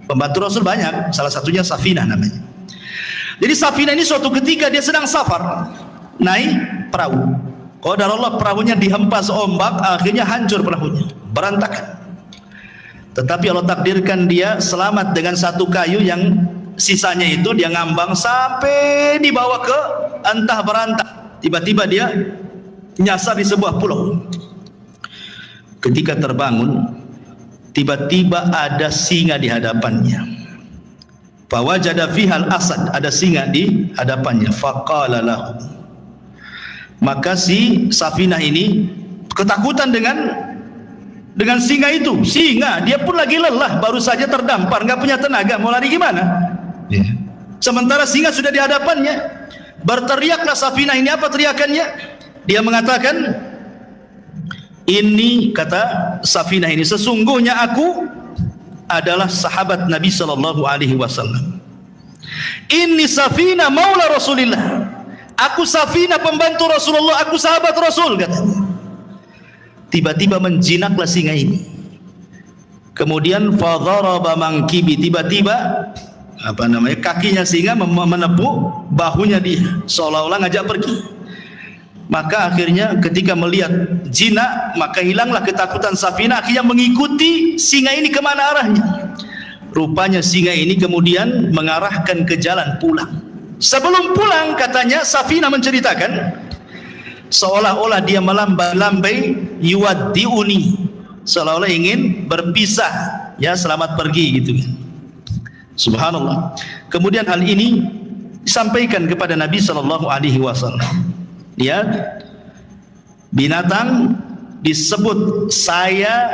Pembantu Rasul banyak, salah satunya Safinah namanya. Jadi Safinah ini suatu ketika dia sedang safar, naik perahu. Qadar Allah, perahunya dihempas ombak, akhirnya hancur perahunya, berantakan. Tetapi Allah takdirkan dia selamat dengan satu kayu yang sisanya itu dia ngambang sampai dibawa ke antah berantah. Tiba-tiba dia nyasar di sebuah pulau. Ketika terbangun, tiba-tiba ada singa di hadapannya. Fawajada fihal asad, ada singa di hadapannya. Faqala lahu, maka si Safinah ini ketakutan dengan singa itu. Singa, dia pun lagi lelah, baru saja terdampar, nggak punya tenaga, mau lari gimana? Yeah. Sementara singa sudah di hadapannya. Berteriaklah Safinah ini, apa teriakannya? Dia mengatakan, ini, kata Safinah ini, sesungguhnya aku adalah sahabat Nabi SAW. Ini Safinah maula Rasulillah. Aku Safinah pembantu Rasulullah, aku sahabat Rasul, katanya. Tiba-tiba menjinaklah singa ini. Kemudian fadharaba mangkibi, tiba-tiba kakinya singa menepuk bahunya dia, seolah-olah ngajak pergi. Maka akhirnya ketika melihat jinak, maka hilanglah ketakutan Safinah, akhirnya mengikuti singa ini kemana arahnya. Rupanya singa ini kemudian mengarahkan ke jalan pulang. Sebelum pulang, katanya Safinah menceritakan, seolah-olah dia melambai-lambai, yuwaddi'uni, seolah-olah ingin berpisah, ya, selamat pergi, gitu. Subhanallah. Kemudian hal ini disampaikan kepada Nabi SAW. Lihat, binatang disebut saya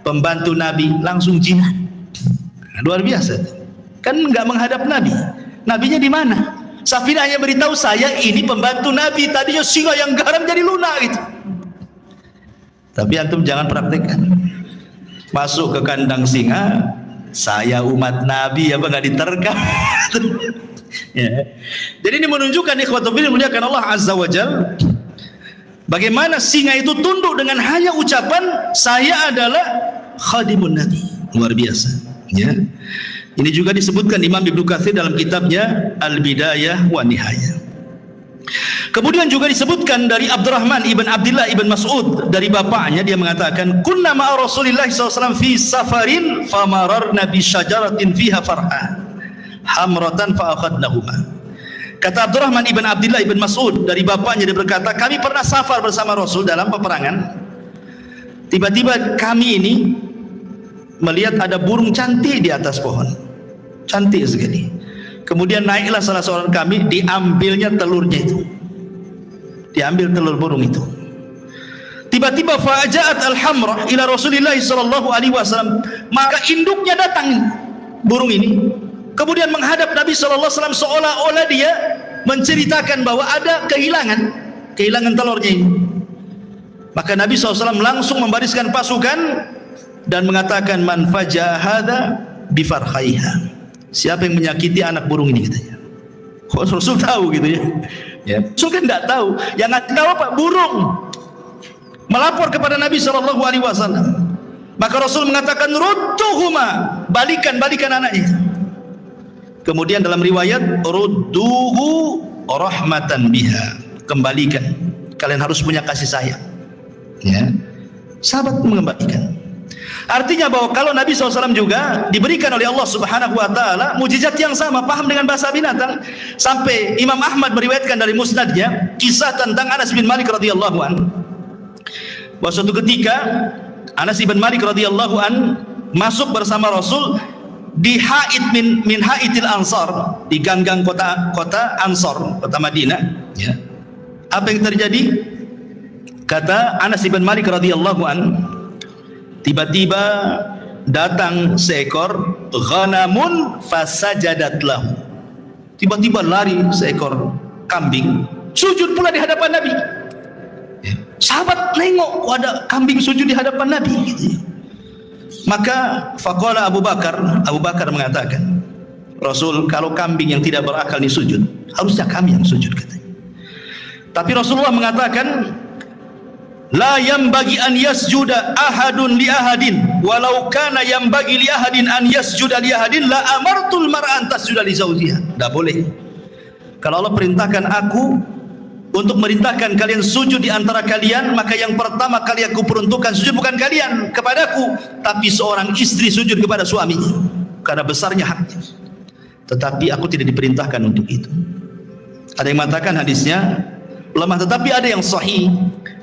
pembantu Nabi, langsung jihad. Luar biasa. Kan nggak menghadap Nabi. Nabinya di mana? Safinah hanya beritahu, saya ini pembantu Nabi. Tadinya singa yang garam jadi lunak, gitu. Tapi antum jangan praktekkan. Masuk ke kandang singa, saya umat Nabi, apa nggak diterkam? Ya. Jadi ini menunjukkan ikhwatul fillah muliakan Allah Azza wa Jalla, bagaimana singa itu tunduk dengan hanya ucapan saya adalah khadimun Nabi. Luar biasa, ya. Ini juga disebutkan Imam Ibnu Katsir dalam kitabnya Al-Bidayah wa Nihayah. Kemudian juga disebutkan dari Abdurrahman ibn Abdullah ibn Mas'ud, dari bapaknya, dia mengatakan, kunna ma'a Rasulillah SAW fi safarin famararna bi syajaratin fiha farha hamratan fa akhadnahuma. Kata Abdurrahman ibn Abdullah ibn Mas'ud, dari bapaknya, dia berkata, kami pernah safar bersama Rasul dalam peperangan. Tiba-tiba kami ini melihat ada burung cantik di atas pohon, cantik sekali. Kemudian naiklah salah seorang kami, diambilnya telurnya itu. Diambil telur burung itu. Tiba-tiba fa'aja'at al-hamrah ila Rasulillah sallallahu alaihi wasallam, maka induknya datang burung ini, kemudian menghadap Nabi sallallahu alaihi wasallam seolah-olah dia menceritakan bahwa ada kehilangan telurnya ini. Maka Nabi SAW langsung membariskan pasukan dan mengatakan, man faja hadza bi farhaiha, siapa yang menyakiti anak burung ini, katanya. Kok Rasul tahu gitu ya? Ya, Rasul kan tidak tahu. Yang tahu apa? Burung melapor kepada Nabi sallallahu alaihi wasallam. Maka Rasul mengatakan, rudduhuma, balikan anaknya. Kemudian dalam riwayat, rudduhu rahmatan biha, kembalikan, kalian harus punya kasih sayang. Ya, sahabat mengembalikan. Artinya bahwa kalau Nabi SAW juga diberikan oleh Allah Subhanahu Wa Taala mujizat yang sama, paham dengan bahasa binatang, sampai Imam Ahmad meriwayatkan dari musnadnya kisah tentang Anas bin Malik radhiyallahu an. Bahwa suatu ketika Anas bin Malik radhiyallahu an masuk bersama Rasul di haid min haidil Ansar, di ganggang kota Ansar, kota Madinah. Ya. Apa yang terjadi? Kata Anas bin Malik radhiyallahu an, tiba-tiba datang seekor ghanamun fasajadat lahu. Tiba-tiba lari seekor kambing, sujud pula di hadapan Nabi. Ya. Sahabat nengok, ada kambing sujud di hadapan Nabi. Maka faqala Abu Bakar mengatakan, Rasul, kalau kambing yang tidak berakal ini sujud, harusnya kami yang sujud, katanya. Tapi Rasulullah mengatakan, la yambagi an yasjuda ahadun li ahadin walau kana yambagi li ahadin an yasjuda li ahadin la amartul mar'an tasjuda li zawjiha. Tidak boleh. Kalau Allah perintahkan aku untuk merintahkan kalian sujud di antara kalian, maka yang pertama kali aku peruntukkan sujud bukan kalian kepadaku, tapi seorang istri sujud kepada suaminya, karena besarnya haknya. Tetapi aku tidak diperintahkan untuk itu. Ada yang mengatakan hadisnya lemah, tetapi ada yang sahih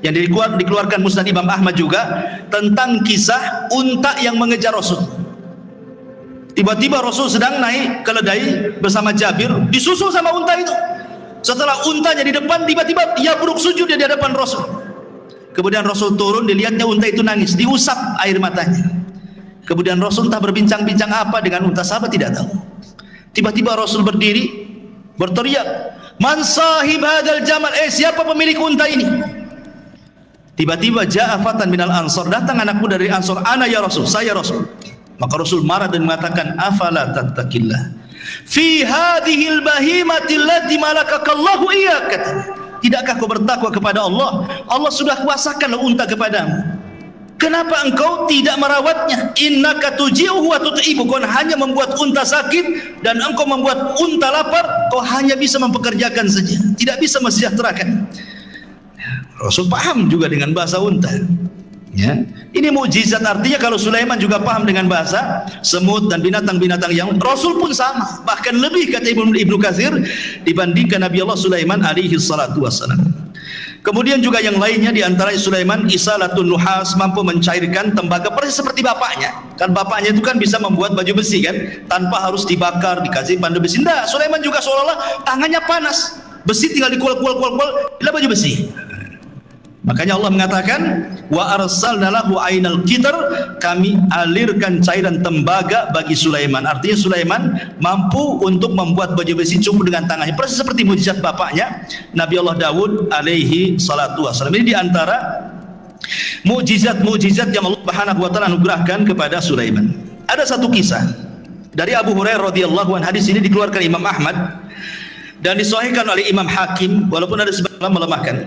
yang dikeluarkan Musnad Imam Ahmad juga tentang kisah unta yang mengejar Rasul. Tiba-tiba Rasul sedang naik keledai bersama Jabir, disusul sama unta itu. Setelah untanya di depan, tiba-tiba ia buruk sujud di hadapan Rasul. Kemudian Rasul turun, dilihatnya unta itu nangis, diusap air matanya. Kemudian Rasul entah berbincang-bincang apa dengan unta, sahabat tidak tahu. Tiba-tiba Rasul berdiri, berteriak, man sahib hadal jamal, siapa pemilik unta ini? Tiba-tiba ja'a fatan minal ansar, datang anak muda dari Ansar, ana ya Rasul, saya Rasul. Maka Rasul marah dan mengatakan, afala tattaqillah fi hadhil bahimati allati malakakallahu iyyak, katanya. Tidakkah kau bertakwa kepada Allah? Allah sudah kuasakan unta kepadamu. Kenapa engkau tidak merawatnya? Innaka tuji'uhu wa tut'ibu, kau hanya membuat unta sakit dan engkau membuat unta lapar, kau hanya bisa mempekerjakan saja, tidak bisa mensejahterakan. Rasul paham juga dengan bahasa unta. Ya. Ini mukjizat, artinya kalau Sulaiman juga paham dengan bahasa semut dan binatang-binatang yang Rasul pun sama, bahkan lebih, kata Ibnu Katsir, dibandingkan Nabi Allah Sulaiman alaihi salatu wassalam. Kemudian juga yang lainnya di antara Sulaiman isalatun nuhas, mampu mencairkan tembaga persis seperti bapaknya. Kan bapaknya itu kan bisa membuat baju besi kan, tanpa harus dibakar, dikasih pandu besi. Nah, Sulaiman juga seolah-olah tangannya panas, besi tinggal dikual-kual bila baju besi. Makanya Allah mengatakan, wa arsalna lahu ainal qitr, kami alirkan cairan tembaga bagi Sulaiman. Artinya Sulaiman mampu untuk membuat baju besi cukup dengan tangannya, persis seperti mukjizat bapaknya Nabi Allah Daud alaihi salatu wassalam. Ini diantara mukjizat yang Allah Subhanahu wa taala anugerahkan kepada Sulaiman. Ada satu kisah dari Abu Hurairah radhiyallahu anhu, hadis ini dikeluarkan Imam Ahmad dan disahihkan oleh Imam Hakim, walaupun ada sebagian melemahkan.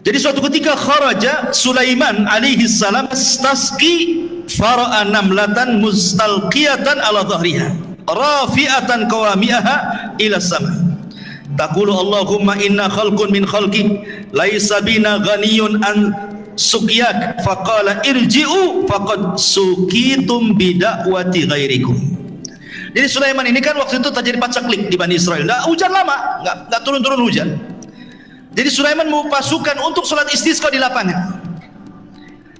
Jadi suatu ketika kharaja Sulaiman alaihi salam tasqi fara'a namlatan mustalqiyatan ala dhahriha rafi'atan qawami'aha ila sama taqulu Allahumma inna khalqun min khalqik laisa bina ghaniyun an suqyak faqala irji'u faqad suqitum bida'wati ghairikum. Jadi Sulaiman ini kan waktu itu terjadi pacaklik di Bani Israel, enggak hujan lama, enggak turun-turun hujan. Jadi Sulaiman mau pasukan untuk sholat istisqa di lapangan.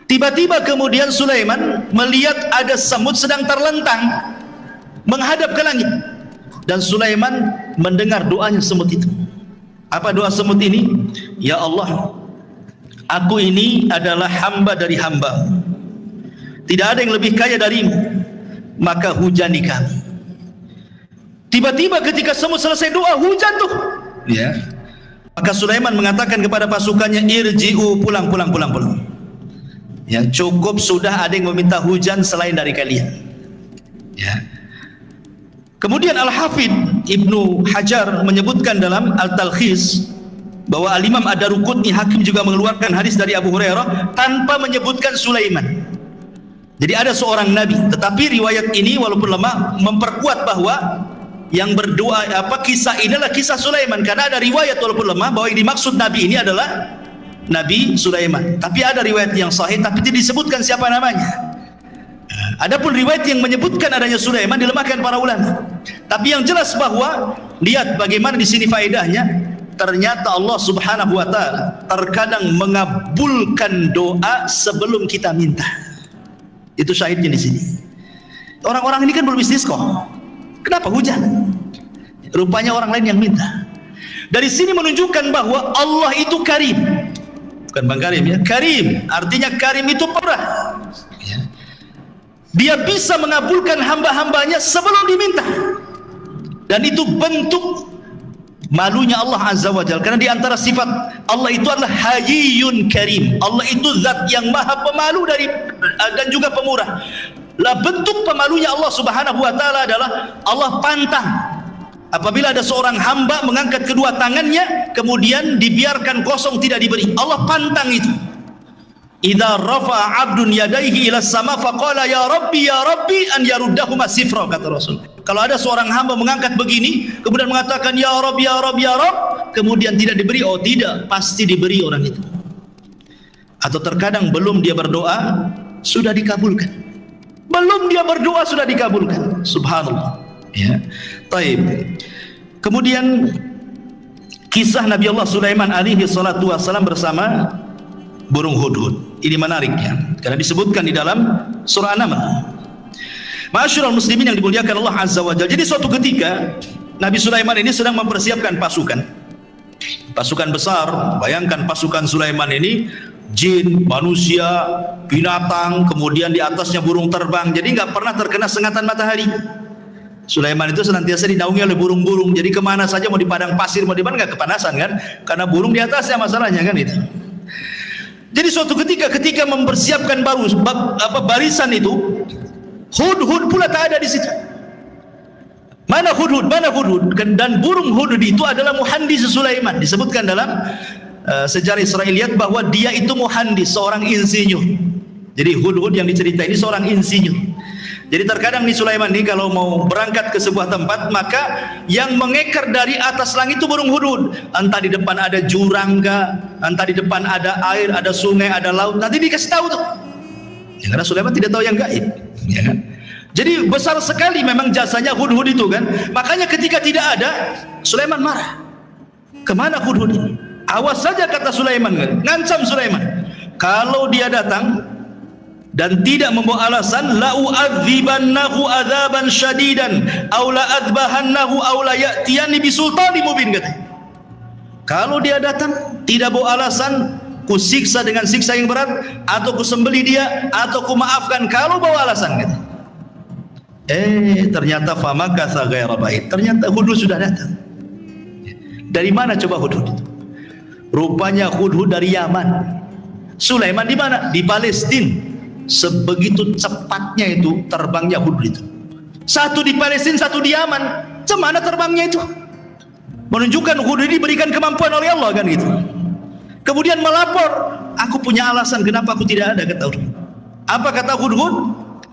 Tiba-tiba kemudian Sulaiman melihat ada semut sedang terlentang menghadap ke langit, dan Sulaiman mendengar doanya semut itu. Apa doa semut ini? Ya Allah, aku ini adalah hamba dari hamba. Tidak ada yang lebih kaya darimu, maka hujani kami. Tiba-tiba ketika semut selesai doa, hujan tuh. Ya. Maka Sulaiman mengatakan kepada pasukannya, irji'u, pulang. Ya, cukup sudah, ada yang meminta hujan selain dari kalian. Ya. Kemudian Al-Hafidh Ibnu Hajar menyebutkan dalam Al-Talkhis bahwa Al-Imam Ad-Daruqutni Hakim juga mengeluarkan hadis dari Abu Hurairah tanpa menyebutkan Sulaiman. Jadi ada seorang nabi, tetapi riwayat ini walaupun lemah memperkuat bahwa yang berdoa kisah ini adalah kisah Sulaiman, karena ada riwayat walaupun lemah bahwa yang dimaksud nabi ini adalah Nabi Sulaiman. Tapi ada riwayat yang sahih tapi tidak disebutkan siapa namanya. Adapun riwayat yang menyebutkan adanya Sulaiman dilemahkan para ulama. Tapi yang jelas bahwa lihat bagaimana di sini faedahnya. Ternyata Allah Subhanahu wa taala terkadang mengabulkan doa sebelum kita minta. Itu syahidnya di sini. Orang-orang ini kan belum istisqa. Kenapa hujan? Rupanya orang lain yang minta. Dari sini menunjukkan bahwa Allah itu Karim. Bukan Bang Karim ya, Karim. Artinya Karim itu pemurah. Ya. Dia bisa mengabulkan hamba-hambanya sebelum diminta. Dan itu bentuk malunya Allah Azza wa Jalla. Karena di antara sifat Allah itu adalah Hayyun Karim. Allah itu zat yang maha pemalu dan juga pemurah. Lah bentuk pemalunya Allah Subhanahu wa taala adalah Allah pantang apabila ada seorang hamba mengangkat kedua tangannya kemudian dibiarkan kosong tidak diberi. Allah pantang itu. Idza rafa'a 'abdun yadayhi ila sama faqala ya rabbi an yaruddahuma sifra, kata Rasul. Kalau ada seorang hamba mengangkat begini kemudian mengatakan ya Rabb, kemudian tidak diberi, oh tidak, pasti diberi orang itu. Atau terkadang belum dia berdoa sudah dikabulkan. Belum dia berdoa sudah dikabulkan. Subhanallah. Ya. Taib. Kemudian kisah Nabi Allah Sulaiman alaihi salatu wasalam bersama burung hudhud. Ini menariknya karena disebutkan di dalam surah An-Naml. Ma'asyiral muslimin yang dimuliakan Allah Azza wa Jalla. Jadi suatu ketika Nabi Sulaiman ini sedang mempersiapkan pasukan besar. Bayangkan pasukan Sulaiman ini jin, manusia, binatang, kemudian di atasnya burung terbang. Jadi nggak pernah terkena sengatan matahari. Sulaiman itu senantiasa dinaungi oleh burung-burung. Jadi kemana saja, mau di padang pasir, mau di mana, nggak kepanasan kan? Karena burung di atasnya masalahnya kan itu. Jadi suatu ketika mempersiapkan barisan itu, hudhud pula tak ada di situ. Mana hudhud? Dan burung hudhud itu adalah muhandis Sulaiman. Disebutkan dalam sejarah Israiliyat bahwa dia itu muhandis, seorang insinyur. Jadi hudhud yang diceritain ini seorang insinyur. Jadi terkadang nih Sulaiman nih kalau mau berangkat ke sebuah tempat, maka yang mengekar dari atas langit itu burung hudhud. Entah di depan ada jurang kah, entah di depan ada air, ada sungai, ada laut, nanti dikasih tahu tuh. Ya, karena Sulaiman tidak tahu yang gaib, ya kan? Jadi besar sekali memang jasanya hudhud itu kan. Makanya ketika tidak ada, Sulaiman marah. Kemana hudhud ini? Awas saja, kata Sulaiman, ngancam Sulaiman. Kalau dia datang dan tidak membawa alasan, la u'adzibannahu adzaban syadidan aw la adzbahannahu aw la ya'tiyani bisultanin mubin, katanya. Kalau dia datang tidak bawa alasan, ku siksa dengan siksa yang berat, atau ku sembelih dia, atau ku maafkan kalau bawa alasan, katanya. Ternyata famakatha ghaira ba'id. Ternyata hudhud sudah datang. Dari mana coba hudhud itu? Rupanya hudhud dari Yaman. Sulaiman di mana? Di Palestina. Sebegitu cepatnya itu terbangnya hudhud itu. Satu di Palestina, satu di Yaman. Cemana terbangnya itu? Menunjukkan hudhud ini diberikan kemampuan oleh Allah kan gitu. Kemudian melapor, aku punya alasan kenapa aku tidak ada, kata hudhud. Apa kata hudhud?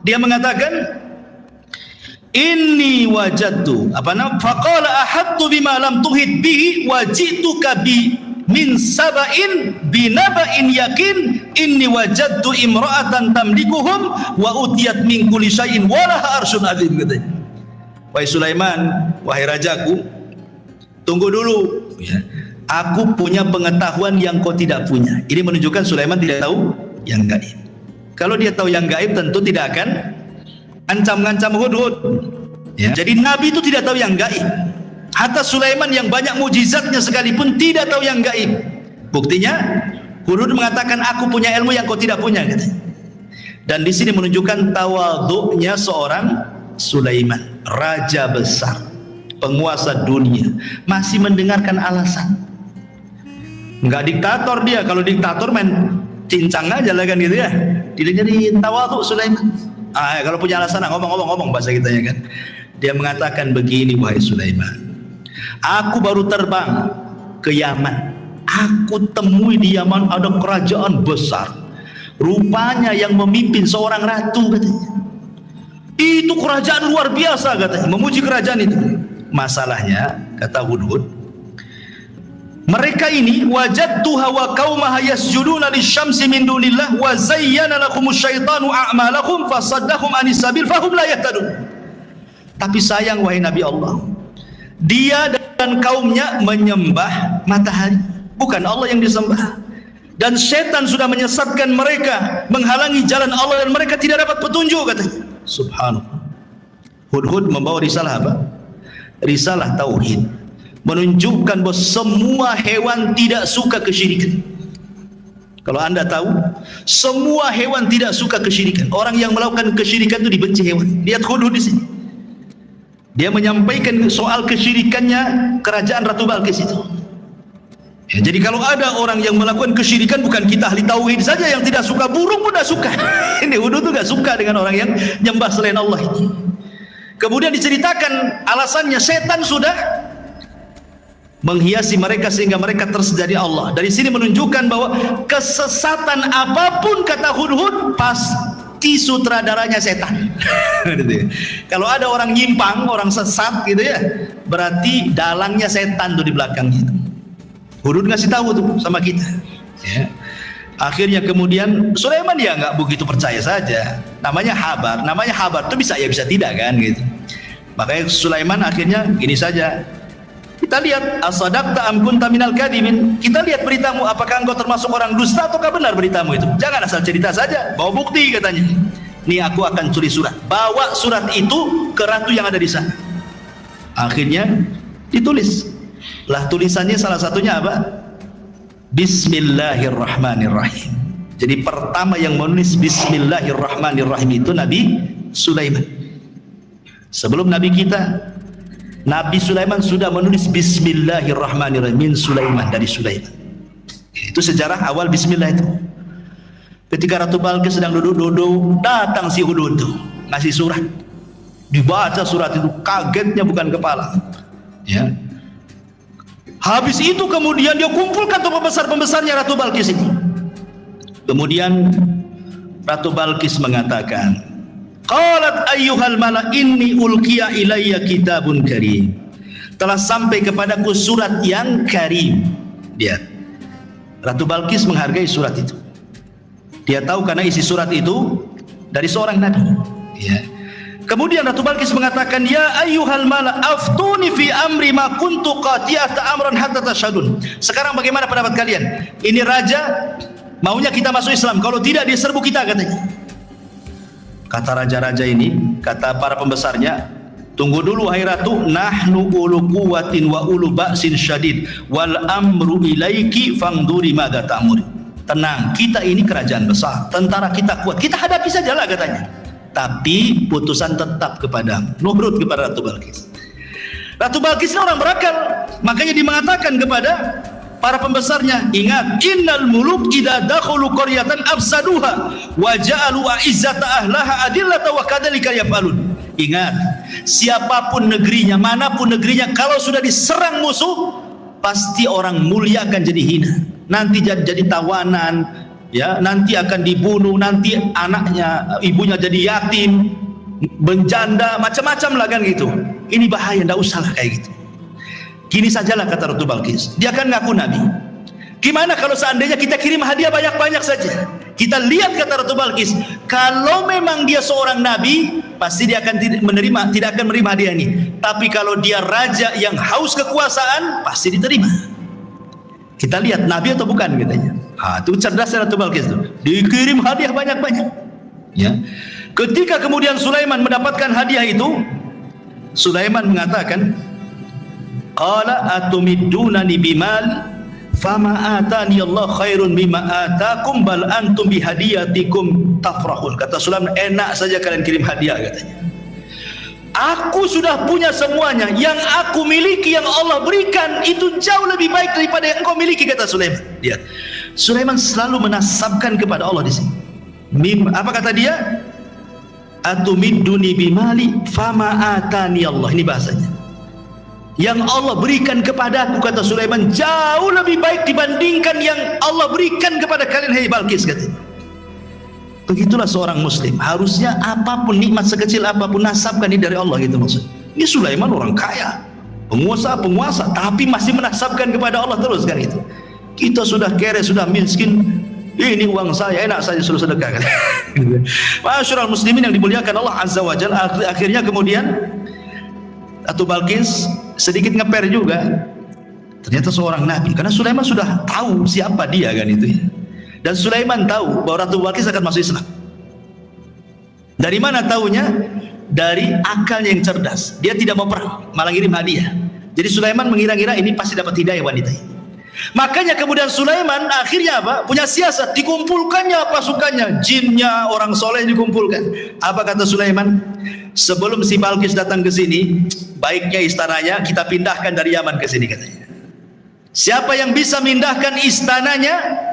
Dia mengatakan, inni wajadtu faqala ahattu bima lam tuhit bihi wajituka bi min saba'in binaba'in yakin inni wajadtu imra'atan tamlikuhum wa utiyat min kulli syai'in wa laha arsyun azim, katanya. Wahai Sulaiman, wahai rajaku, tunggu dulu ya. Aku punya pengetahuan yang kau tidak punya. Ini menunjukkan Sulaiman tidak tahu yang gaib. Kalau dia tahu yang gaib tentu tidak akan ancam-ancam hudhud ya. Jadi Nabi itu tidak tahu yang gaib. Hatta Sulaiman yang banyak mujizatnya sekalipun tidak tahu yang gaib. Buktinya Hudhud mengatakan, aku punya ilmu yang kau tidak punya, katanya. Dan di sini menunjukkan tawadhu'nya seorang Sulaiman, raja besar, penguasa dunia, masih mendengarkan alasan. Enggak diktator dia. Kalau diktator main cincang aja lah kan gitu ya. Jadi tawadhu Sulaiman. Kalau punya alasan ngomong bahasa kita ya kan. Dia mengatakan begini, wahai Sulaiman, aku baru terbang ke Yaman. Aku temui di Yaman ada kerajaan besar. Rupanya yang memimpin seorang ratu, katanya. Itu kerajaan luar biasa, katanya. Memuji kerajaan itu. Masalahnya, kata Hudhud, mereka ini wajadtuha wa qaumaha yasjuduna lisyamsi min dunillah wa zayyana lakumus syaitanu a'malakum fasaddahum anis sabil fahum la yahtadun. Tapi sayang, wahai Nabi Allah, dia dan kaumnya menyembah matahari, bukan Allah yang disembah. Dan setan sudah menyesatkan mereka, menghalangi jalan Allah, dan mereka tidak dapat petunjuk, katanya. Subhanallah. Hudhud membawa risalah apa? Risalah tauhid, menunjukkan bahwa semua hewan tidak suka kesyirikan. Kalau anda tahu, semua hewan tidak suka kesyirikan. Orang yang melakukan kesyirikan itu dibenci hewan. Lihat Hudhud di sini. Dia menyampaikan soal kesyirikannya kerajaan Ratu Balqis itu. Ya, jadi kalau ada orang yang melakukan kesyirikan, bukan kita ahli tauhid saja yang tidak suka, burung pun tidak suka. Ini Hudhud itu tidak suka dengan orang yang nyembah selain Allah ini. Kemudian diceritakan alasannya, setan sudah menghiasi mereka sehingga mereka tersedari Allah. Dari sini menunjukkan bahwa kesesatan apapun, kata Hudhud, pasti sutradaranya setan. Kalau ada orang nyimpang, orang sesat gitu ya, berarti dalangnya setan tuh di belakangnya. Hudhud ngasih tahu tuh sama kita. Ya. Akhirnya kemudian Sulaiman ya nggak begitu percaya saja. Namanya habar tuh bisa ya bisa tidak kan gitu. Makanya Sulaiman akhirnya gini saja. Kita lihat asadaqta am kunta minal kadibin. Kita lihat beritamu, apakah engkau termasuk orang dusta ataukah benar beritamu itu. Jangan asal cerita saja, bawa bukti, katanya. Nih aku akan tulis surat. Bawa surat itu ke ratu yang ada di sana. Akhirnya ditulis. Lah tulisannya salah satunya apa? Bismillahirrahmanirrahim. Jadi pertama yang menulis Bismillahirrahmanirrahim itu Nabi Sulaiman. Sebelum Nabi kita, Nabi Sulaiman sudah menulis Bismillahirrahmanirrahim min Sulaiman, dari Sulaiman. Itu sejarah awal Bismillah itu. Ketika Ratu Balqis sedang duduk-duduk, datang si Hudhud itu ngasih surat. Dibaca surat itu, kagetnya bukan kepala. Ya. Habis itu kemudian dia kumpulkan tuh pembesar-pembesarnya Ratu Balqis itu. Kemudian Ratu Balqis mengatakan, qalat ayyuhal mala inni ulqiya ilayya kitabun karim. Telah sampai kepadaku surat yang karim. Lihat, Ratu Balqis menghargai surat itu. Dia tahu karena isi surat itu dari seorang nabi. Ya. Kemudian Ratu Balqis mengatakan, ya ayyuhal mala aftuni fi amri ma kuntu qati'ata amran hatta tashhadun. Sekarang bagaimana pendapat kalian? Ini raja maunya kita masuk Islam, kalau tidak dia serbu kita, katanya. Kata raja-raja ini, kata para pembesarnya, tunggu dulu wahai ratu, nahnu ulu quwwatin wa ulu ba'sin syadid wal amru ilaiki fangduri madza ta'muri. Tenang, kita ini kerajaan besar, tentara kita kuat, kita hadapi sajalah, katanya. Tapi putusan tetap kepadamu, nurut kepada Ratu Balqis. Ratu Balqis ini orang berakal, makanya dia mengatakan kepada para pembesarnya, ingat, innal muluk idza dakhulu qaryatan afsaduha wa ja'alu a'izzata ahlaha adillata wa kadzalika yaf'alun. Ingat, siapapun negerinya, manapun negerinya, kalau sudah diserang musuh, pasti orang mulia akan jadi hina, nanti jadi tawanan, ya, nanti akan dibunuh, nanti anaknya, ibunya jadi yatim, menjanda, macam-macam lah kan gitu. Ini bahaya, ndak usah lah kayak gitu. Gini sajalah, kata Ratu Balqis, dia kan ngaku nabi. Gimana kalau seandainya kita kirim hadiah banyak-banyak saja? Kita lihat, kata Ratu Balqis, kalau memang dia seorang nabi, pasti dia akan tidak akan menerima hadiah ini. Tapi kalau dia raja yang haus kekuasaan, pasti diterima. Kita lihat nabi atau bukan, katanya. Itu cerdas Ratu Balqis itu. Dikirim hadiah banyak-banyak. Ya. Ketika kemudian Sulaiman mendapatkan hadiah itu, Sulaiman mengatakan, Qala atumiddunani bimal fama atani Allah khairun mimma atakum bal antum bihadiyatikum tafrahun. Kata Sulaiman, enak saja kalian kirim hadiah katanya. Aku sudah punya semuanya, yang aku miliki, yang Allah berikan itu jauh lebih baik daripada yang kau miliki, kata Sulaiman. Lihat, Sulaiman selalu menasabkan kepada Allah di sini. Apa kata dia? Atumidduni bimali fama atani Allah. Ini bahasanya. Yang Allah berikan kepadaku, kata Sulaiman, jauh lebih baik dibandingkan yang Allah berikan kepada kalian, hai Balqis, katanya. Begitulah seorang muslim, harusnya apapun nikmat sekecil apapun nasabkan ini dari Allah, gitu maksud. Ini Sulaiman orang kaya, penguasa, tapi masih menasabkan kepada Allah terus, kan itu. Kita sudah kere, sudah miskin, ini uang saya, enak saja suruh sedekah, kan. Masyaallah muslimin yang dimuliakan Allah Azza wa Jalla. Akhirnya kemudian Ratu Balqis sedikit ngeper juga, ternyata seorang nabi, karena Sulaiman sudah tahu siapa dia, kan itu ya. Dan Sulaiman tahu bahwa Ratu Balqis akan masuk Islam. Dari mana tahunya? Dari akalnya yang cerdas. Dia tidak mau perang, malah ngirim hadiah. Jadi Sulaiman mengira-ngira ini pasti dapat hidayah wanita ini. Makanya kemudian Sulaiman akhirnya apa? Punya siasat, dikumpulkannya pasukannya, jinnya, orang soleh dikumpulkan. Apa kata Sulaiman? Sebelum si Balqis datang ke sini, baiknya istananya kita pindahkan dari Yaman ke sini, katanya. Siapa yang bisa mindahkan istananya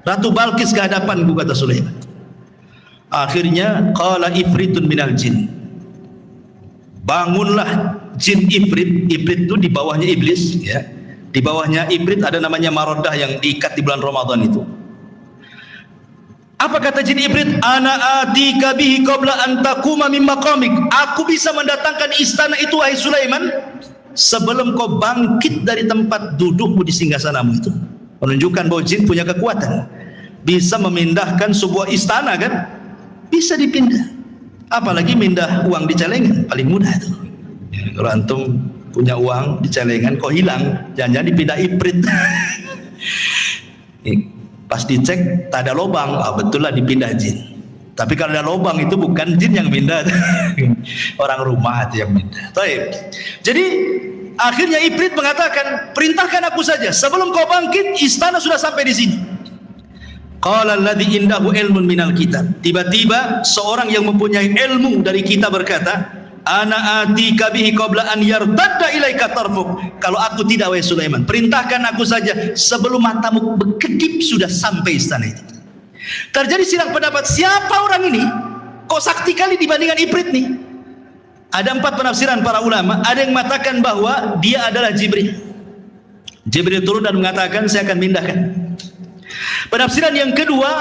Ratu Balqis ke hadapanku, kata Sulaiman. Akhirnya qala ifritun minal jin. Bangunlah jin ifrit. Ifrit itu di bawahnya iblis, ya. Di bawahnya Ibrit ada namanya Maroddah yang diikat di bulan Ramadan itu. Apa kata jin Ibrit? Ana atika bihi qabla an taquma min maqamik. Aku bisa mendatangkan istana itu, wahai Sulaiman, sebelum kau bangkit dari tempat dudukmu di singgasanamu itu. Menunjukkan bahwa jin punya kekuatan, bisa memindahkan sebuah istana, kan? Bisa dipindah. Apalagi mindah uang di celengan, paling mudah itu. Ya, kalau antum punya uang di celengan kok hilang, jangan-jangan dipindah Ifrit. Pas dicek tak ada lubang, betul lah dipindah jin. Tapi kalau ada lubang itu bukan jin yang pindah, orang rumah itu yang pindah. Jadi akhirnya Ifrit mengatakan, perintahkan aku saja, sebelum kau bangkit istana sudah sampai di sini. Qala alladhi indahu ilmun minal kitab. Tiba-tiba seorang yang mempunyai ilmu dari kitab berkata, ana atika bihi qabla an yartadda ilaika tarfuk. Kalau aku tidak, wahai Sulaiman, perintahkan aku saja sebelum matamu berkedip sudah sampai istana itu. Terjadi silang pendapat, siapa orang ini kok sakti kali dibandingkan Ifrit nih. Ada 4 penafsiran para ulama. Ada yang mengatakan bahwa dia adalah Jibril. Jibril turun dan mengatakan, saya akan mindahkan. Penafsiran yang kedua,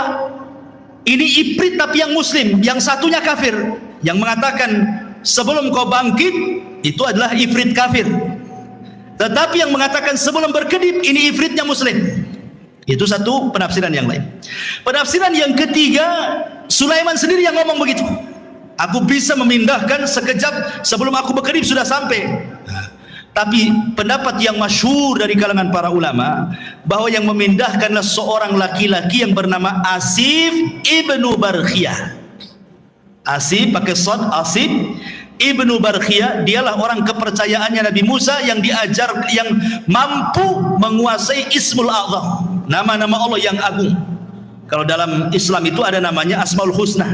ini Ifrit tapi yang muslim, yang satunya kafir, yang mengatakan sebelum kau bangkit itu adalah Ifrit kafir. Tetapi yang mengatakan sebelum berkedip ini Ifritnya muslim. Itu satu penafsiran yang lain. Penafsiran yang ketiga, Sulaiman sendiri yang ngomong begitu. Aku bisa memindahkan sekejap sebelum aku berkedip sudah sampai. Tapi pendapat yang masyhur dari kalangan para ulama bahwa yang memindahkanlah seorang laki-laki yang bernama Asif ibnu Barkhiyah. Asif pakai shad, Asif ibnu Barkhiyah, dialah orang kepercayaannya Nabi Musa yang diajar, yang mampu menguasai Ismul A'zam, nama-nama Allah yang agung. Kalau dalam Islam itu ada namanya Asmaul Husna.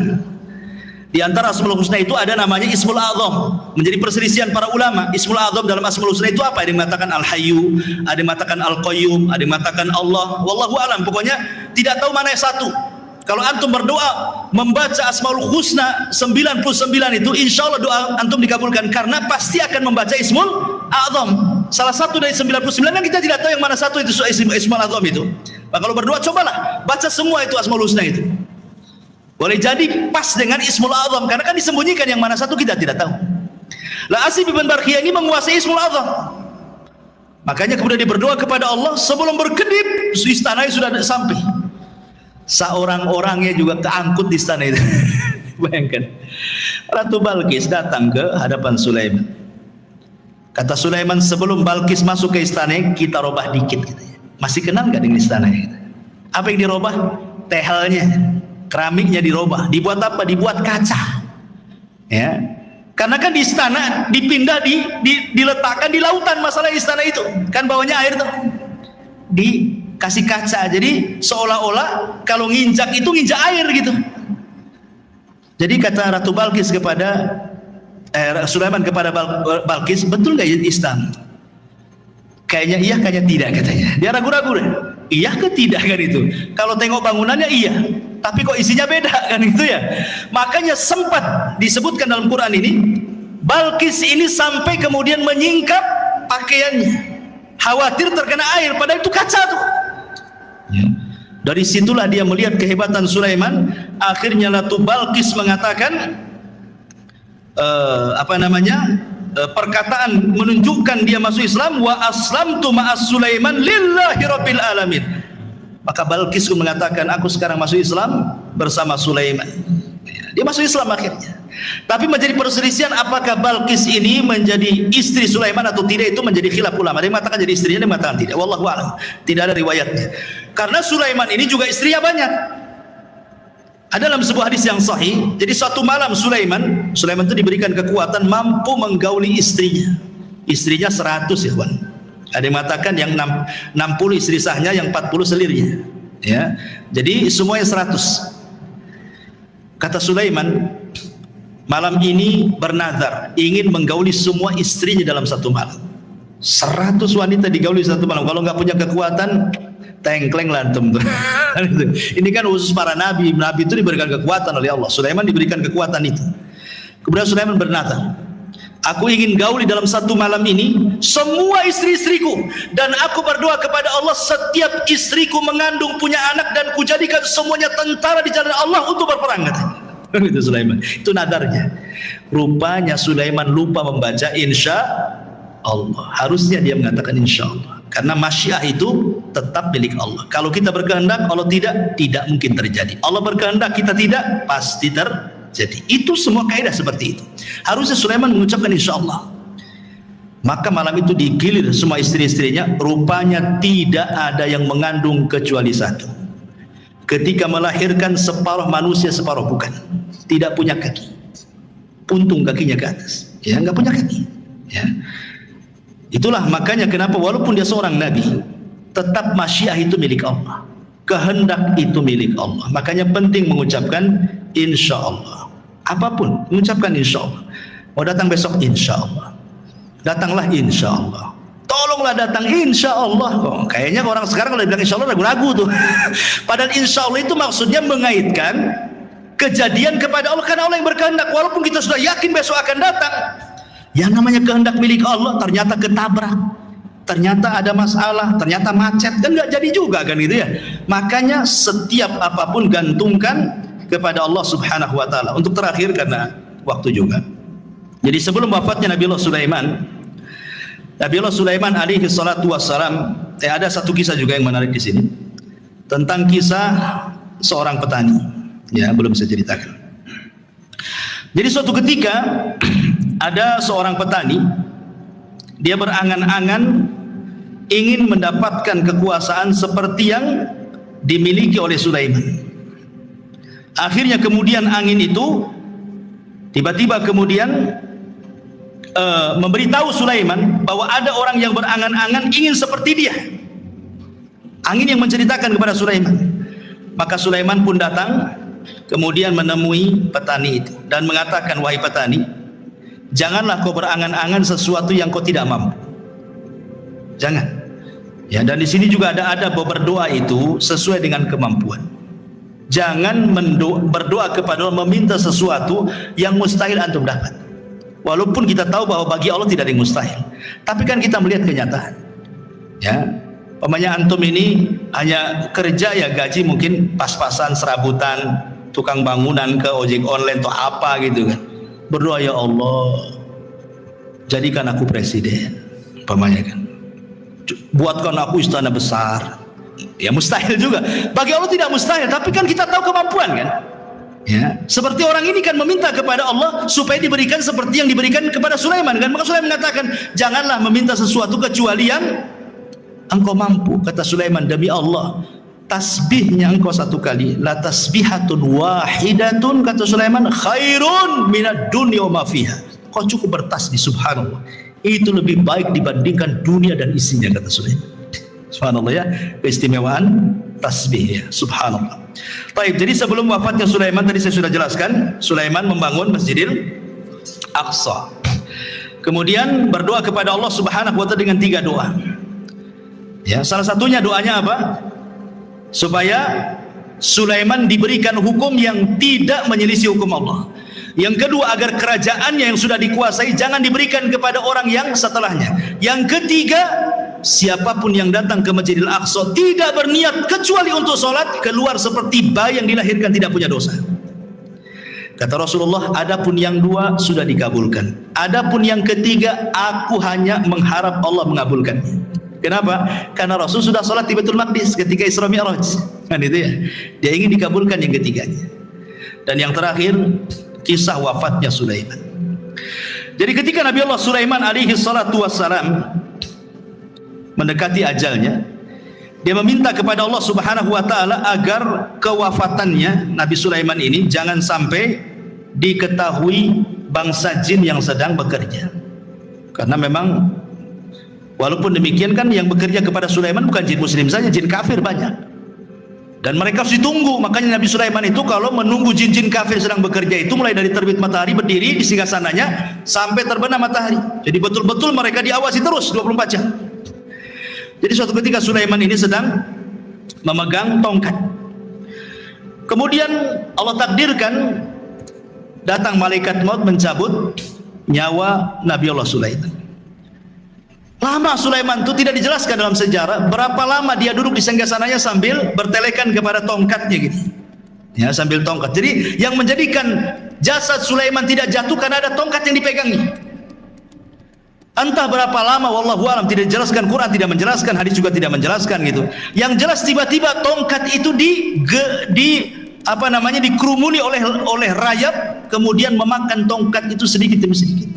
Di antara Asmaul Husna itu ada namanya Ismul A'zam. Menjadi perselisihan para ulama, Ismul A'zam dalam Asmaul Husna itu apa? Ada yang mengatakan Al-Hayyu, ada yang mengatakan Al-Qayyum, ada yang mengatakan Allah. Wallahu a'lam. Pokoknya tidak tahu mana yang satu. Kalau antum berdoa membaca Asmaul Husna 99 itu, insya Allah doa antum dikabulkan, karena pasti akan membaca Ismul A'zam. Salah satu dari 99 kan kita tidak tahu yang mana satu itu Ismul A'zam itu. Nah, kalau berdoa cobalah baca semua itu Asmaul Husna itu. Boleh jadi pas dengan Ismul A'zam, karena kan disembunyikan yang mana satu kita tidak tahu. Lah Asif bin Barkhiyah ini menguasai Ismul A'zam. Makanya kemudian dia berdoa kepada Allah sebelum berkedip istananya sudah sampai. Seorang-orangnya juga keangkut di istana itu. Bayangkan, Ratu Balqis datang ke hadapan Sulaiman. Kata Sulaiman, sebelum Balqis masuk ke istana kita robah dikit, katanya. Masih kenal nggak dengan istananya? Apa yang dirobah? Tehelnya, keramiknya dirobah. Dibuat apa? Dibuat kaca. Ya, Karena kan di istana dipindah diletakkan di lautan, masalah istana itu kan bawahnya air tuh, dikasih kaca, jadi seolah-olah kalau nginjak itu nginjak air gitu. Jadi kata Ratu Balkis kepada Sulaiman kepada Balkis, betul gak istana? Kayaknya iya, kayaknya tidak katanya. Dia ragu-ragu deh. Iya ke tidak kan itu? Kalau tengok bangunannya iya, tapi kok isinya beda kan itu ya. Makanya sempat disebutkan dalam Quran ini, Balkis ini sampai kemudian menyingkap pakaiannya, khawatir terkena air, padahal itu kaca tuh. Ya. Dari situlah dia melihat kehebatan Sulaiman. Akhirnya Ratu Balkis mengatakan perkataan menunjukkan dia masuk Islam, wa aslamtu ma'as Sulaiman lillahi rabbil alamin. Maka Balkis pun mengatakan, aku sekarang masuk Islam bersama Sulaiman. Dia masuk Islam akhirnya. Tapi menjadi perselisihan apakah Balkis ini menjadi istri Sulaiman atau tidak, itu menjadi khilaf ulama. Ada yang mengatakan jadi istrinya, ada yang mengatakan tidak. Wallahu a'lam. Tidak ada riwayatnya. Karena Sulaiman ini juga istrinya banyak. Ada dalam sebuah hadis yang sahih, jadi suatu malam Sulaiman itu diberikan kekuatan mampu menggauli istrinya. Istrinya 100 ya kawan. Ada yang mengatakan yang 60 istri sahnya, yang 40 selirnya. Ya. Jadi semuanya 100. Kata Sulaiman, malam ini bernazar ingin menggauli semua istrinya dalam satu malam. 100 wanita digauli satu malam. Kalau nggak punya kekuatan, tengkleng lantum tuh. Ini kan khusus para nabi. Nabi itu diberikan kekuatan oleh Allah. Sulaiman diberikan kekuatan itu. Kemudian Sulaiman bernazar, aku ingin gauli dalam satu malam ini semua istri-istriku, dan aku berdoa kepada Allah setiap istriku mengandung punya anak, dan kujadikan semuanya tentara di jalan Allah untuk berperang, katanya. Itu Sulaiman. Itu nadarnya. Rupanya Sulaiman lupa membaca insya Allah. Harusnya dia mengatakan insya Allah. Karena masyiah itu tetap milik Allah. Kalau kita berkehendak, Allah tidak mungkin terjadi. Allah berkehendak, kita tidak, pasti terjadi. Itu semua kaidah seperti itu. Harusnya Sulaiman mengucapkan insya Allah. Maka malam itu digilir semua istri-istrinya. Rupanya tidak ada yang mengandung kecuali satu. Ketika melahirkan, separuh manusia, separuh bukan. Tidak punya kaki. Puntung kakinya ke atas. Ya, nggak punya kaki. Ya. Itulah makanya kenapa walaupun dia seorang nabi, tetap masyiah itu milik Allah, kehendak itu milik Allah. Makanya penting mengucapkan insya Allah. Apapun mengucapkan insya Allah. Mau datang besok insya Allah, datanglah insya Allah. Tolonglah datang insya Allah. Oh, kayaknya orang sekarang kalau bilang insya Allah ragu-ragu tuh. Padahal insya Allah itu maksudnya mengaitkan kejadian kepada Allah, karena Allah yang berkehendak. Walaupun kita sudah yakin besok akan datang, yang namanya kehendak milik Allah ternyata ketabrak, ternyata ada masalah, ternyata macet, kan nggak jadi juga kan gitu ya. Makanya setiap apapun gantungkan kepada Allah Subhanahu wa taala. Untuk terakhir karena waktu juga. Jadi sebelum wafatnya Nabiullah Sulaiman alaihi salatu wassalam, ada satu kisah juga yang menarik di sini. Tentang kisah seorang petani. Ya, belum saya ceritakan. Jadi suatu ketika ada seorang petani, dia berangan-angan ingin mendapatkan kekuasaan seperti yang dimiliki oleh Sulaiman. Akhirnya kemudian angin itu tiba-tiba kemudian memberitahu Sulaiman bahwa ada orang yang berangan-angan ingin seperti dia. Angin yang menceritakan kepada Sulaiman. Maka Sulaiman pun datang kemudian menemui petani itu dan mengatakan, wahai petani, janganlah kau berangan-angan sesuatu yang kau tidak mampu. Jangan. Ya, dan di sini juga ada berdoa itu sesuai dengan kemampuan. Jangan berdoa kepada Allah meminta sesuatu yang mustahil antum dapat. Walaupun kita tahu bahwa bagi Allah tidak ada yang mustahil. Tapi kan kita melihat kenyataan. Ya, umpamanya antum ini hanya kerja ya gaji mungkin pas-pasan, serabutan, tukang bangunan ke ojek online atau apa gitu kan. Berdoa, ya Allah, jadikan aku presiden, umpamanya kan. Buatkan aku istana besar. Ya mustahil juga. Bagi Allah tidak mustahil, tapi kan kita tahu kemampuan kan. Ya, seperti orang ini kan meminta kepada Allah supaya diberikan seperti yang diberikan kepada Sulaiman kan. Maka Sulaiman mengatakan, janganlah meminta sesuatu kecuali yang engkau mampu. Kata Sulaiman, demi Allah, tasbihnya engkau satu kali, la tasbihatun wahidatun, kata Sulaiman, khairun minad dunya wa ma fiha. kau cukup bertasbih, subhanallah, itu lebih baik dibandingkan dunia dan isinya, kata Sulaiman. Subhanallah ya, keistimewaan tasbih ya, subhanallah. Baik, jadi sebelum wafatnya Sulaiman, tadi saya sudah jelaskan, Sulaiman membangun Masjidil Aqsa. Kemudian berdoa kepada Allah Subhanahu wa taala dengan 3 doa. Ya, salah satunya doanya apa? Supaya Sulaiman diberikan hukum yang tidak menyelisih hukum Allah. Yang kedua, agar kerajaannya yang sudah dikuasai jangan diberikan kepada orang yang setelahnya. Yang ketiga, siapapun yang datang ke Masjidil Aqsa tidak berniat kecuali untuk sholat, keluar seperti bayi yang dilahirkan tidak punya dosa. Kata Rasulullah, adapun yang 2 sudah dikabulkan. Adapun yang ketiga, aku hanya mengharap Allah mengabulkannya. Kenapa? Karena Rasul sudah sholat di Baitul Maqdis ketika Isra Mi'raj. Kan itu ya. Dia ingin dikabulkan yang ketiganya. Dan yang terakhir, kisah wafatnya Sulaiman. Jadi ketika Nabi Allah Sulaiman alaihi salatu wassalam mendekati ajalnya, dia meminta kepada Allah Subhanahu wa taala agar kewafatannya Nabi Sulaiman ini jangan sampai diketahui bangsa jin yang sedang bekerja. Karena memang walaupun demikian kan yang bekerja kepada Sulaiman bukan jin muslim saja, jin kafir banyak. Dan mereka harus ditunggu. Makanya Nabi Sulaiman itu kalau menunggu jin-jin kafir sedang bekerja itu mulai dari terbit matahari berdiri di singgasananya sampai terbenam matahari. Jadi betul-betul mereka diawasi terus 24 jam. Jadi suatu ketika Sulaiman ini sedang memegang tongkat. Kemudian Allah takdirkan datang malaikat maut mencabut nyawa Nabi Allah Sulaiman. Lama Sulaiman itu tidak dijelaskan dalam sejarah berapa lama dia duduk di singgasananya sambil bertelekan kepada tongkatnya gitu. Ya, sambil tongkat. Jadi yang menjadikan jasad Sulaiman tidak jatuh karena ada tongkat yang dipegangnya. Entah berapa lama, wallahu alam, tidak dijelaskan, Quran tidak menjelaskan, hadis juga tidak menjelaskan gitu. Yang jelas tiba-tiba tongkat itu dikerumuni oleh rayap, kemudian memakan tongkat itu sedikit demi sedikit.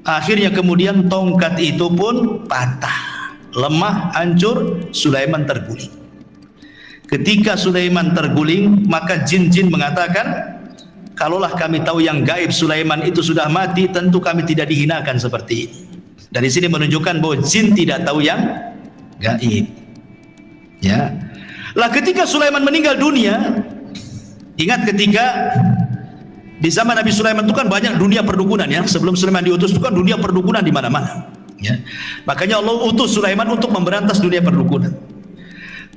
Akhirnya kemudian tongkat itu pun patah, lemah, hancur, Sulaiman terguling. Ketika Sulaiman terguling, maka jin-jin mengatakan, kalaulah kami tahu yang gaib Sulaiman itu sudah mati, tentu kami tidak dihinakan seperti ini. Dari sini menunjukkan bahwa jin tidak tahu yang gaib. Ya. Lah ketika Sulaiman meninggal dunia, ingat ketika di zaman Nabi Sulaiman itu kan banyak dunia perdukunan ya. Sebelum Sulaiman diutus itu kan dunia perdukunan di mana-mana. Ya. Makanya Allah utus Sulaiman untuk memberantas dunia perdukunan.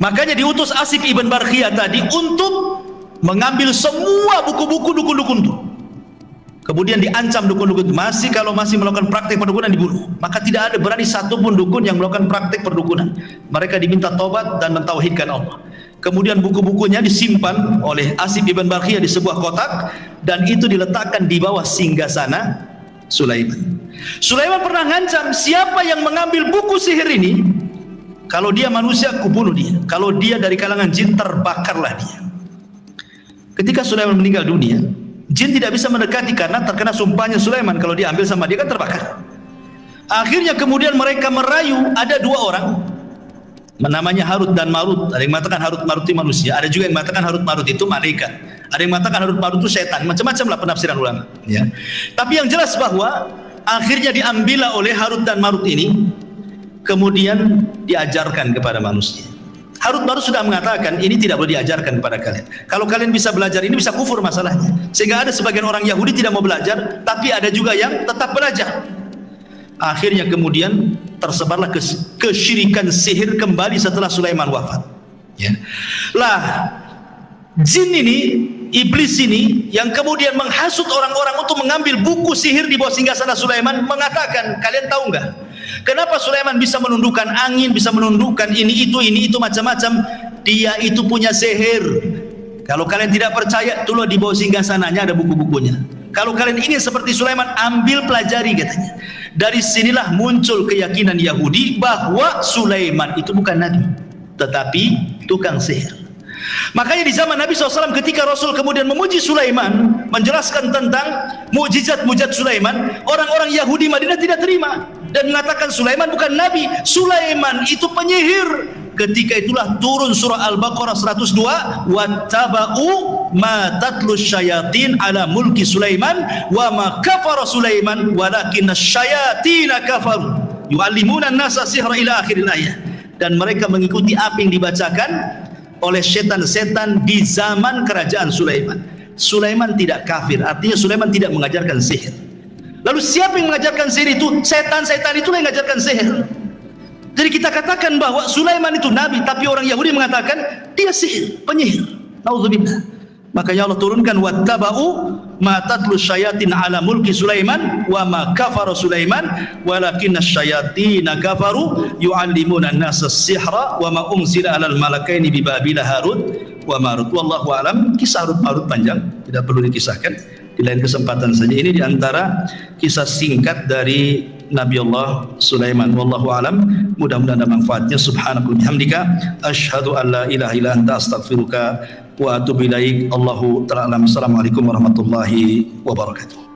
Makanya diutus Asif ibn Barkhiyah tadi untuk mengambil semua buku-buku dukun-dukun itu. Kemudian diancam dukun-dukun masih melakukan praktik perdukunan dibunuh. Maka tidak ada berani satupun dukun yang melakukan praktik perdukunan. Mereka diminta tobat dan mentauhidkan Allah. Kemudian buku-bukunya disimpan oleh Asif ibn Barkhiyah di sebuah kotak dan itu diletakkan di bawah singgasana Sulaiman. Sulaiman pernah ngancam, siapa yang mengambil buku sihir ini, kalau dia manusia aku bunuh dia, kalau dia dari kalangan jin terbakarlah dia. Ketika Sulaiman meninggal dunia, jin tidak bisa mendekati karena terkena sumpahnya Sulaiman, kalau diambil sama dia kan terbakar. Akhirnya kemudian mereka merayu, ada 2 orang namanya Harut dan Marut. Ada yang mengatakan Harut Marut itu manusia, ada juga yang mengatakan Harut Marut itu malaikat, ada yang mengatakan Harut Marut itu setan, macam-macam lah penafsiran ulama ya. Tapi yang jelas bahwa akhirnya diambillah oleh Harut dan Marut ini, kemudian diajarkan kepada manusia. Harut Marut sudah mengatakan ini tidak boleh diajarkan kepada kalian. Kalau kalian bisa belajar ini bisa kufur masalahnya. Sehingga ada sebagian orang Yahudi tidak mau belajar, tapi ada juga yang tetap belajar. Akhirnya kemudian tersebarlah kesyirikan sihir kembali setelah Sulaiman wafat. Ya. Lah jin ini, iblis ini yang kemudian menghasut orang-orang untuk mengambil buku sihir di bawah singgasana Sulaiman mengatakan, kalian tahu nggak? Kenapa Sulaiman bisa menundukkan angin, bisa menundukkan ini itu macam-macam? Dia itu punya sihir. Kalau kalian tidak percaya, itulah di bawah singgasananya ada buku-bukunya. Kalau kalian ingin seperti Sulaiman, ambil pelajari katanya. Dari sinilah muncul keyakinan Yahudi bahwa Sulaiman itu bukan nabi, tetapi tukang sihir. Makanya di zaman Nabi SAW ketika Rasul kemudian memuji Sulaiman, menjelaskan tentang mukjizat-mukjizat Sulaiman, orang-orang Yahudi Madinah tidak terima dan mengatakan Sulaiman bukan nabi, Sulaiman itu penyihir. Ketika itulah turun surah Al-Baqarah 102, wattaba'u ma tatlu syayatin ala mulki Sulaiman wa ma kafara Sulaiman walakinna syayatina kafaru yu'allimuna an-nasa sihra ila akhiril ayat. Dan mereka mengikuti apa yang dibacakan oleh setan-setan di zaman kerajaan Sulaiman. Sulaiman tidak kafir, artinya Sulaiman tidak mengajarkan sihir. Lalu siapa yang mengajarkan sihir itu? Setan-setan itulah yang mengajarkan sihir. Jadi kita katakan bahwa Sulaiman itu nabi, tapi orang Yahudi mengatakan dia sihir, penyihir. Nauzubillah. Makanya Allah turunkan wattaba'u ma tatlu syayatin ala mulki Sulaiman wa ma kafara Sulaiman walakinna syayatina kafaru yu'allimuna an-nasa as-sihra wa ma unzila 'alal malakaini bi Babila Harut wa Marut. Wallahu a'lam. Kisah Harut Marut panjang, tidak perlu dikisahkan. Di lain kesempatan saja. Ini diantara kisah singkat dari Nabi Allah Sulaiman. Wallahu a'lam. Mudah-mudahan ada manfaatnya. Subhanakallahumma bihamdika asyhadu an la ilaha illa anta astaghfiruka wa atubu ilaik. Allahu ta'ala. Assalamualaikum warahmatullahi wabarakatuh.